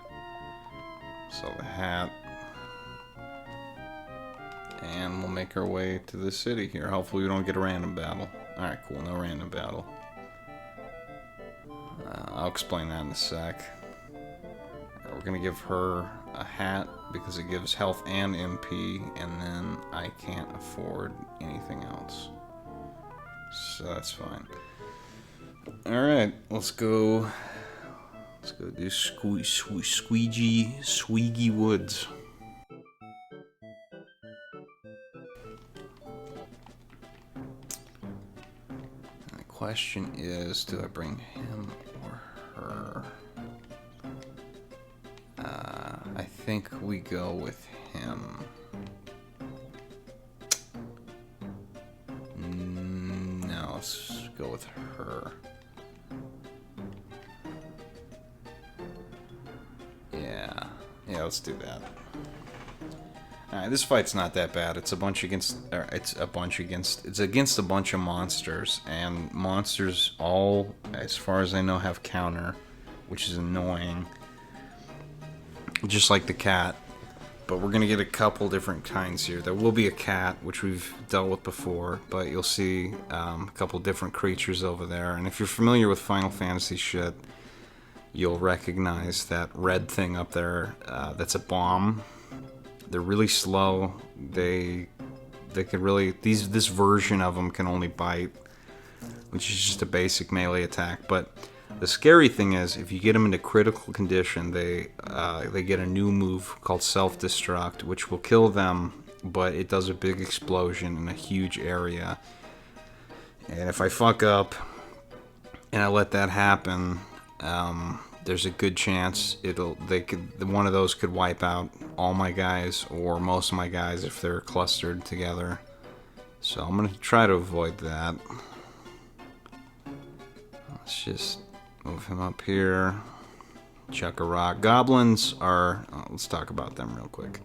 sell the hat, and we'll make our way to the city here. Hopefully we don't get a random battle. Alright, cool, no random battle. I'll explain that in a sec. We're going to give her a hat because it gives health and MP, and then I can't afford anything else. So that's fine. Alright, let's go do Squeegee Woods. And the question is, do I bring him or her? I think we go with him. let's go with her. Yeah, let's do that. Alright, this fight's not that bad. It's against a bunch of monsters, and monsters all, as far as I know, have counter, which is annoying. Just like the cat. But we're going to get a couple different kinds here. There will be a cat, which we've dealt with before, but you'll see a couple different creatures over there. And if you're familiar with Final Fantasy shit, you'll recognize that red thing up there. That's a bomb. They're really slow. They could really... This version of them can only bite, which is just a basic melee attack. But the scary thing is, if you get them into critical condition, they get a new move called Self-Destruct, which will kill them, but it does a big explosion in a huge area. And if I fuck up and I let that happen, there's a good chance one of those could wipe out all my guys or most of my guys if they're clustered together. So I'm gonna try to avoid that. Let's just move him up here. Chuck a rock. Goblins are... let's talk about them real quick.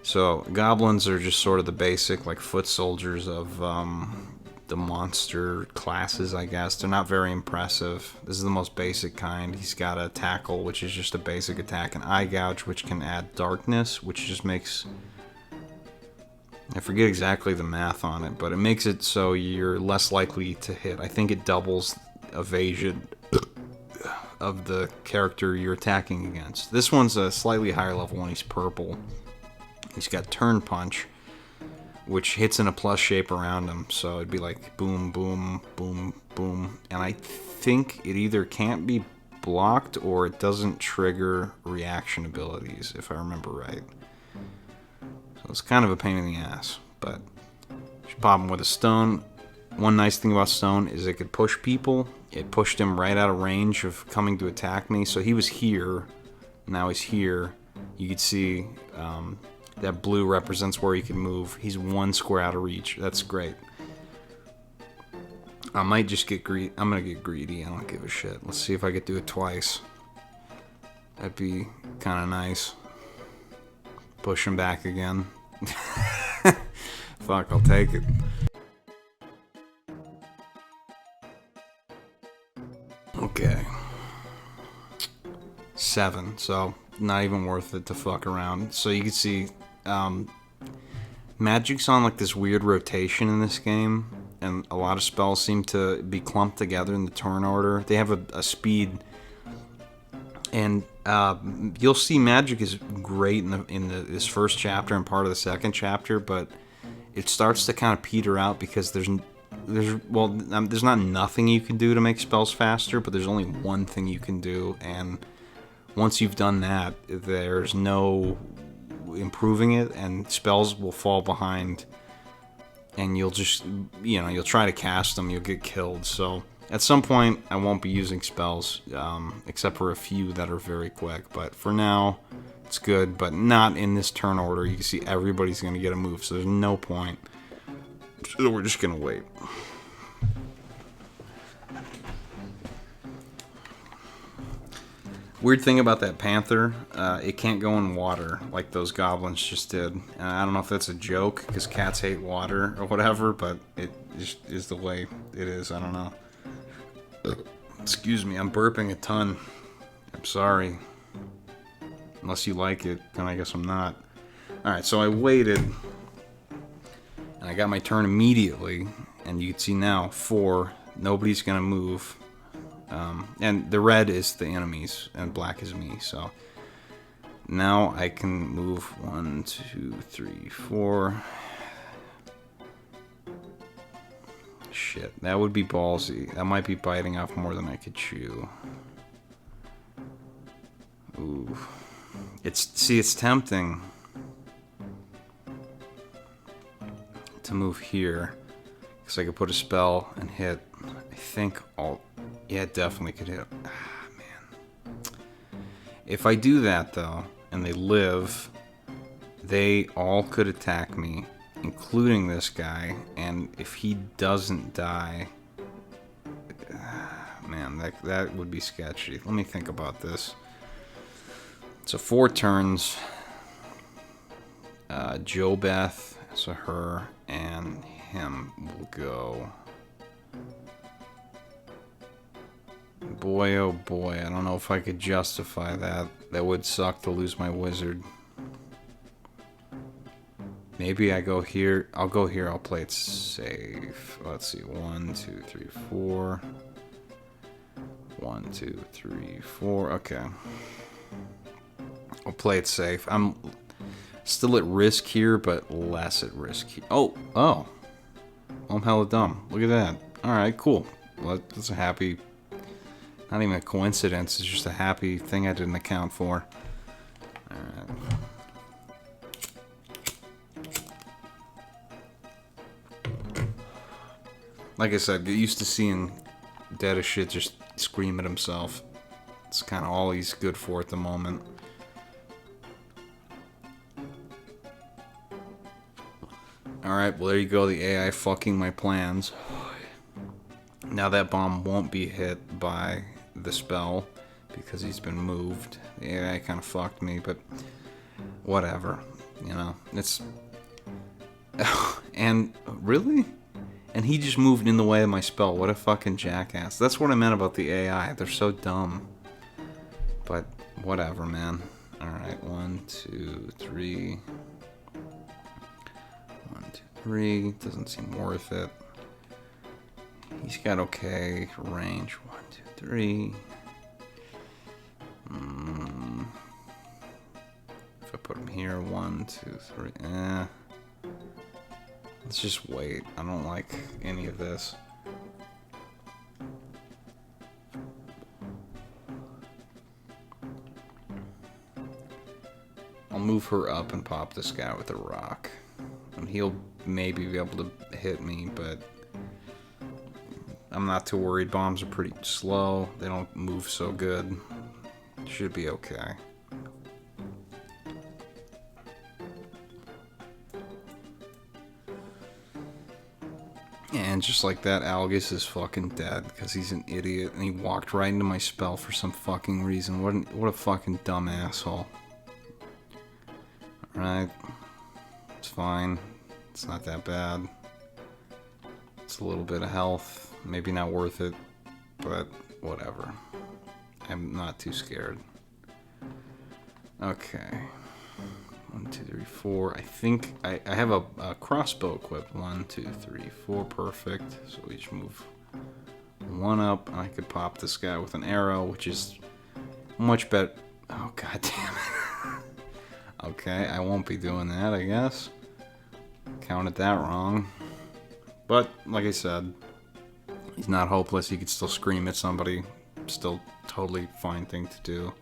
So, goblins are just sort of the basic, like, foot soldiers of the monster classes, I guess. They're not very impressive. This is the most basic kind. He's got a tackle, which is just a basic attack. An eye gouge, which can add darkness, which just makes... I forget exactly the math on it, but it makes it so you're less likely to hit. I think it doubles evasion of the character you're attacking against. This one's a slightly higher level one. He's purple. He's got turn punch, which hits in a plus shape around him. So it'd be like boom, boom, boom, boom. And I think it either can't be blocked or it doesn't trigger reaction abilities, if I remember right. So it's kind of a pain in the ass, but just pop him with a stone. One nice thing about stone is it could push people. It pushed him right out of range of coming to attack me. So he was here. Now he's here. You can see that blue represents where he can move. He's one square out of reach. That's great. I might just get greedy. I'm going to get greedy. I don't give a shit. Let's see if I could do it twice. That'd be kind of nice. Push him back again. Fuck, I'll take it. Okay. 7, so not even worth it to fuck around. So you can see magic's on like this weird rotation in this game, and a lot of spells seem to be clumped together in the turn order. They have a speed, and you'll see magic is great in this first chapter and part of the second chapter, but it starts to kind of peter out because there's not nothing you can do to make spells faster, but there's only one thing you can do, and once you've done that, there's no improving it, and spells will fall behind, and you'll just, you'll try to cast them, you'll get killed. So at some point, I won't be using spells, except for a few that are very quick, but for now, it's good, but not in this turn order. You can see everybody's going to get a move, so there's no point. So we're just going to wait. Weird thing about that panther, it can't go in water like those goblins just did. And I don't know if that's a joke because cats hate water or whatever, but it just is the way it is. I don't know. Excuse me, I'm burping a ton. I'm sorry. Unless you like it, then I guess I'm not. Alright, so I waited. And I got my turn immediately. And you can see now, 4. Nobody's going to move. And the red is the enemies, and black is me, so now I can move 1, 2, 3, 4. Shit, that would be ballsy. That might be biting off more than I could chew. Ooh. It's tempting to move here, because I could put a spell and hit. I think yeah, it definitely could hit. Ah, man. If I do that, though, and they live, they all could attack me, including this guy, and if he doesn't die, man, that would be sketchy. Let me think about this. So 4 turns. Joe Beth, so her and him will go. Boy, oh boy, I don't know if I could justify that. That would suck to lose my wizard. Maybe I go here. I'll go here. I'll play it safe. Let's see. 1, 2, 3, 4. 1, 2, 3, 4. Okay. I'll play it safe. I'm still at risk here, but less at risk here. Oh. I'm hella dumb. Look at that. Alright, cool. Well, that's a happy... Not even a coincidence. It's just a happy thing I didn't account for. Alright. Like I said, get used to seeing Dead as Shit just scream at himself. It's kind of all he's good for at the moment. Alright, well there you go, the AI fucking my plans. Now that bomb won't be hit by the spell because he's been moved. The AI kind of fucked me, but whatever. You know, it's... And, really? And he just moved in the way of my spell. What a fucking jackass. That's what I meant about the AI. They're so dumb. But, whatever, man. Alright, 1, 2, 3... 1, 2, 3. Doesn't seem worth it. He's got okay range. 1, 2, 3. If I put him here, 1, 2, 3. Let's just wait. I don't like any of this. I'll move her up and pop this guy with a rock. And he'll maybe be able to hit me, but I'm not too worried. Bombs are pretty slow. They don't move so good. Should be okay. And just like that, Algus is fucking dead because he's an idiot and he walked right into my spell for some fucking reason. What a fucking dumb asshole. Alright. It's fine. It's not that bad. It's a little bit of health. Maybe not worth it, but whatever. I'm not too scared. Okay. 1, 2, 3, 4. I think I have a crossbow equipped. 1, 2, 3, 4. Perfect. So we just move 1 up. And I could pop this guy with an arrow, which is much better. Oh, god damn it. Okay, I won't be doing that, I guess. Counted that wrong. But, like I said, he's not hopeless. He could still scream at somebody. Still totally fine thing to do.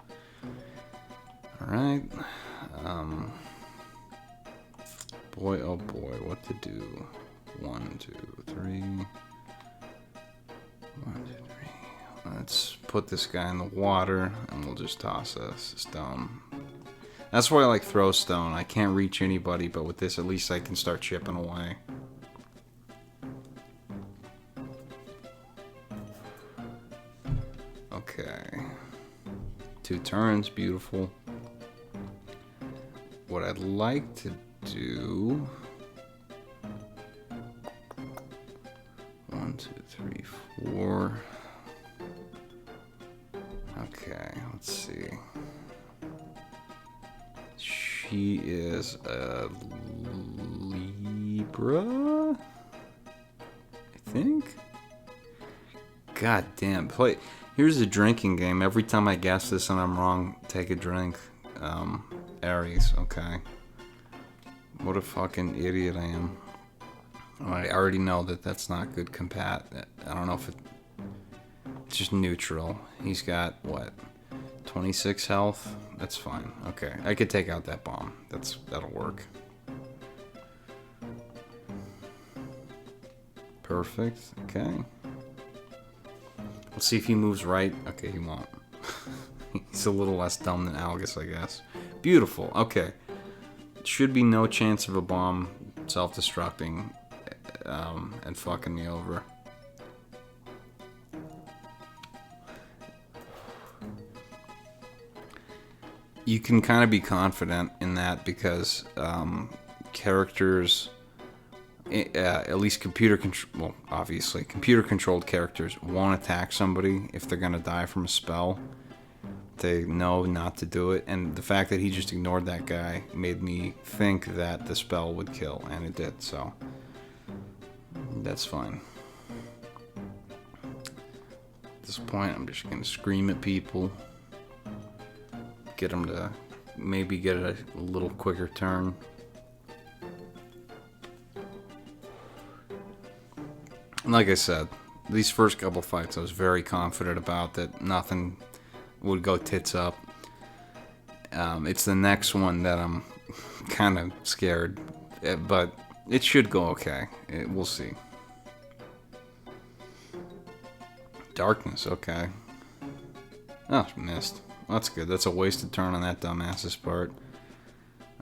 Alright. Boy, oh boy, what to do? 1, 2, 3. 1, 2, 3. Let's put this guy in the water, and we'll just toss a stone. That's why I like throw stone. I can't reach anybody, but with this, at least I can start chipping away. Okay. 2 turns, beautiful. What I'd like to do... 1, 2, 3, 4. Okay, let's see. She is a Libra, I think. God damn. Here's a drinking game. Every time I guess this and I'm wrong, take a drink. Aries, okay. What a fucking idiot I am. I already know that that's not good compat. I don't know if it's just neutral. He's got, what, 26 health? That's fine. Okay, I could take out that bomb. That'll work. Perfect, okay. Let's see if he moves right. Okay, he won't. He's a little less dumb than Algus, I guess. Beautiful, okay. Should be no chance of a bomb self-destructing and fucking me over. You can kind of be confident in that because characters, at least obviously computer-controlled characters won't attack somebody if they're gonna die from a spell. They know not to do it, and the fact that he just ignored that guy made me think that the spell would kill, and it did, so that's fine. At this point, I'm just gonna scream at people, get them to maybe get a little quicker turn. And like I said, these first couple fights I was very confident about that nothing would go tits up. It's the next one that I'm kind of scared, but it should go okay. We'll see. Darkness, okay. Oh, missed. That's good. That's a wasted turn on that dumbass's part.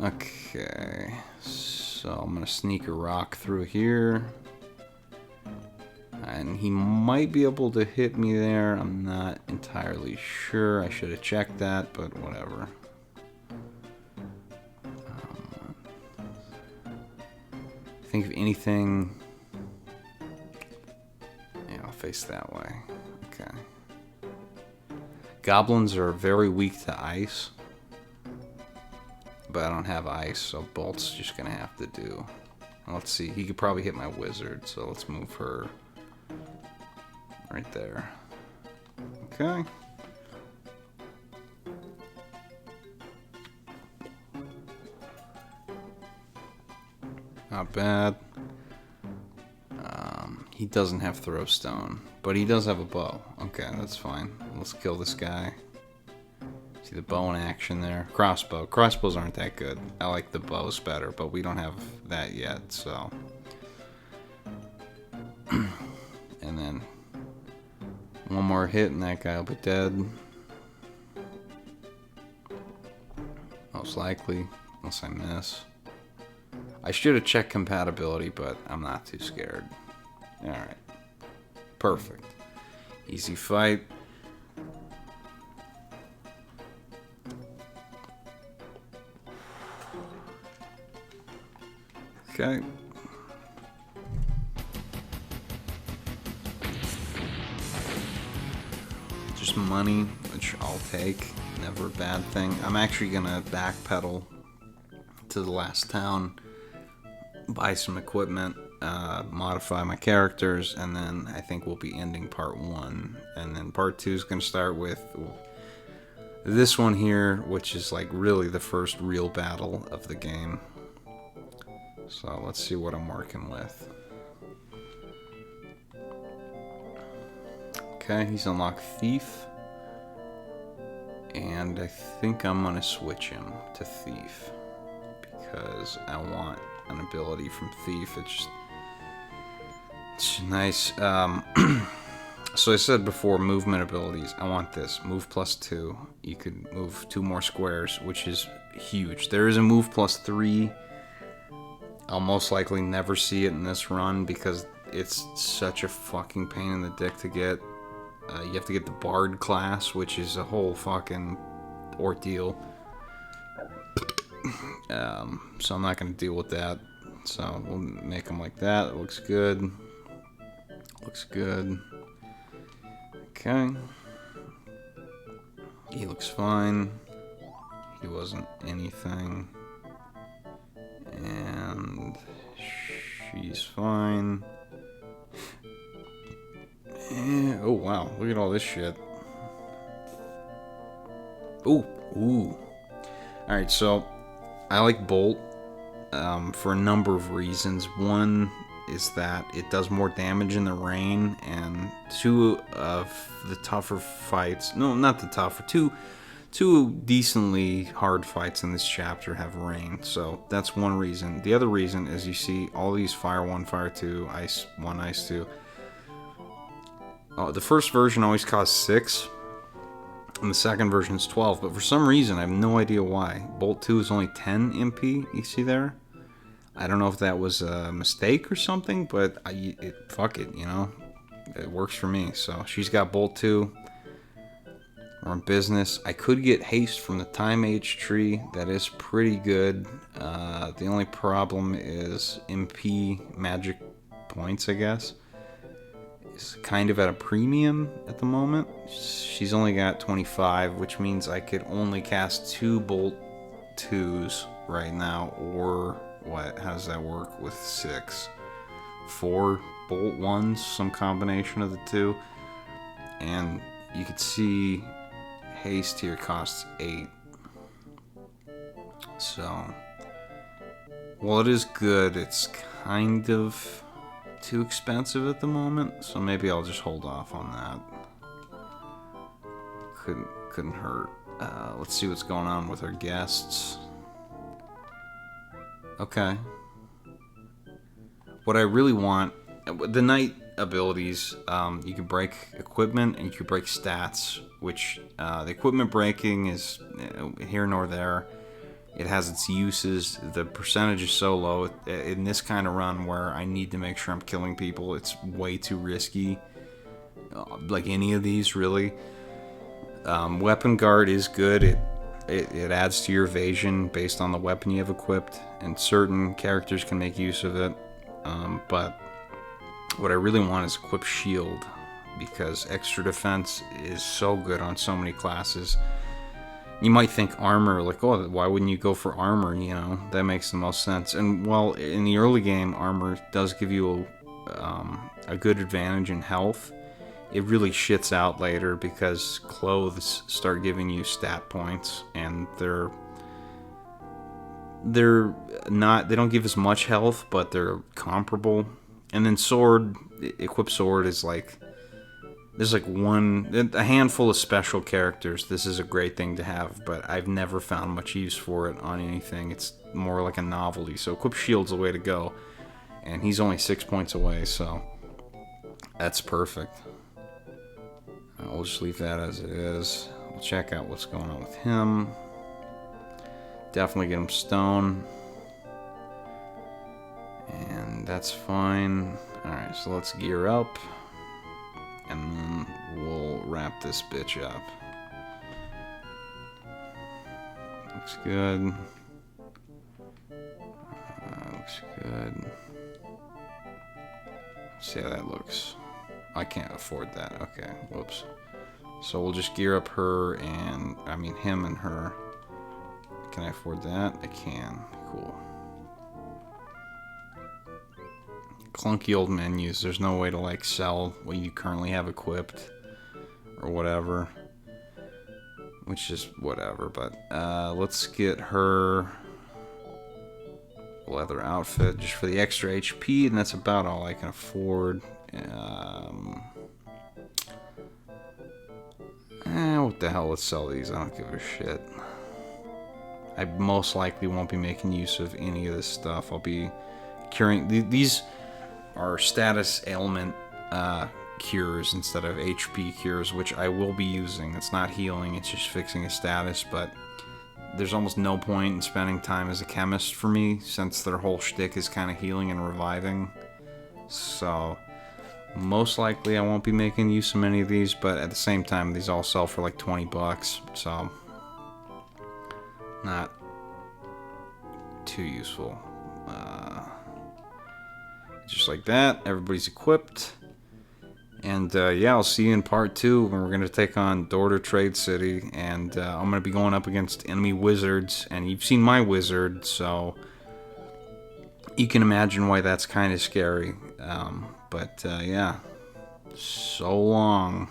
Okay, so I'm gonna sneak a rock through here. And he might be able to hit me there. I'm not entirely sure. I should have checked that, but whatever. I think if anything... Yeah, I'll face that way. Okay. Goblins are very weak to ice. But I don't have ice, so Bolt's just gonna have to do. Let's see, he could probably hit my wizard, so let's move her right there. Okay. Not bad. He doesn't have throw stone, but he does have a bow. Okay, that's fine. Let's kill this guy. See the bow in action there. Crossbow. Crossbows aren't that good. I like the bows better, but we don't have that yet, so. And then one more hit and that guy will be dead. Most likely, unless I miss. I should have checked compatibility, but I'm not too scared. Alright. Perfect. Easy fight. Okay. Just money, which I'll take. Never a bad thing. I'm actually gonna backpedal to the last town, buy some equipment, modify my characters, and then I think we'll be ending part 1. And then part 2 is gonna start with this one here, which is like really the first real battle of the game. So let's see what I'm working with. Okay, he's unlocked Thief. And I think I'm going to switch him to Thief. Because I want an ability from Thief. It's nice. So I said before, movement abilities. I want this. Move +2. You could move 2 more squares, which is huge. There is a move +3. I'll most likely never see it in this run because it's such a fucking pain in the dick to get. You have to get the Bard class, which is a whole fucking ordeal. So I'm not going to deal with that. So we'll make them like that. It looks good. Looks good. Okay. He looks fine. He wasn't anything. And she's fine. Oh wow, look at all this shit. Ooh. Alright, so I like Bolt for a number of reasons. One is that it does more damage in the rain, and 2 of the tougher fights, no, not the tougher, two decently hard fights in this chapter have rain, so that's one reason. The other reason is you see all these Fire 1, Fire 2, Ice 1, Ice 2. The first version always costs 6, and the second version is 12, but for some reason, I have no idea why. Bolt 2 is only 10 MP, you see there? I don't know if that was a mistake or something, but fuck it, it works for me. So she's got Bolt 2. We're in business. I could get haste from the time age tree. That is pretty good. The only problem is MP magic points, I guess. Is kind of at a premium at the moment. She's only got 25, which means I could only cast 2 Bolt 2s right now. Or what? How does that work with 6? 4 Bolt 1s, some combination of the two. And you could see haste here costs 8. So, well, it is good. It's kind of too expensive at the moment, so maybe I'll just hold off on that. Couldn't hurt. Let's see what's going on with our guests. Okay. What I really want, the knight abilities, you can break equipment and you can break stats, which the equipment breaking is here nor there. It has its uses. The percentage is so low in this kind of run where I need to make sure I'm killing people. It's way too risky. Like any of these, really. Weapon guard is good. It adds to your evasion based on the weapon you have equipped, and certain characters can make use of it. But what I really want is equip shield, because extra defense is so good on so many classes. You might think armor, like, oh, why wouldn't you go for armor? That makes the most sense. And well, in the early game, armor does give you a good advantage in health. It really shits out later because clothes start giving you stat points, and they don't give as much health, but they're comparable. And then sword, equip sword is like, there's like a handful of special characters. This is a great thing to have, but I've never found much use for it on anything. It's more like a novelty. So equip shield's the way to go. And he's only 6 points away, so that's perfect. We'll just leave that as it is. We'll check out what's going on with him. Definitely get him stone. And that's fine. Alright, so let's gear up. And then we'll wrap this bitch up. Looks good. Looks good. See how that looks. I can't afford that. Okay, whoops. So we'll just gear up her and, him and her. Can I afford that? I can. Cool. Clunky old menus. There's no way to like sell what you currently have equipped or whatever, which is whatever. But let's get her leather outfit just for the extra HP, and that's about all I can afford. What the hell, let's sell these. I don't give a shit. I most likely won't be making use of any of this stuff. I'll be curing these are status ailment cures instead of HP cures, which I will be using. It's not healing, it's just fixing a status, but there's almost no point in spending time as a chemist for me, since their whole shtick is kind of healing and reviving. So most likely I won't be making use of many of these, but at the same time, these all sell for like 20 bucks, so not too useful. Just like that, everybody's equipped. And yeah, I'll see you in part 2 when we're going to take on Dorter Trade City. And I'm going to be going up against enemy wizards. And you've seen my wizard, so you can imagine why that's kind of scary. But yeah, so long.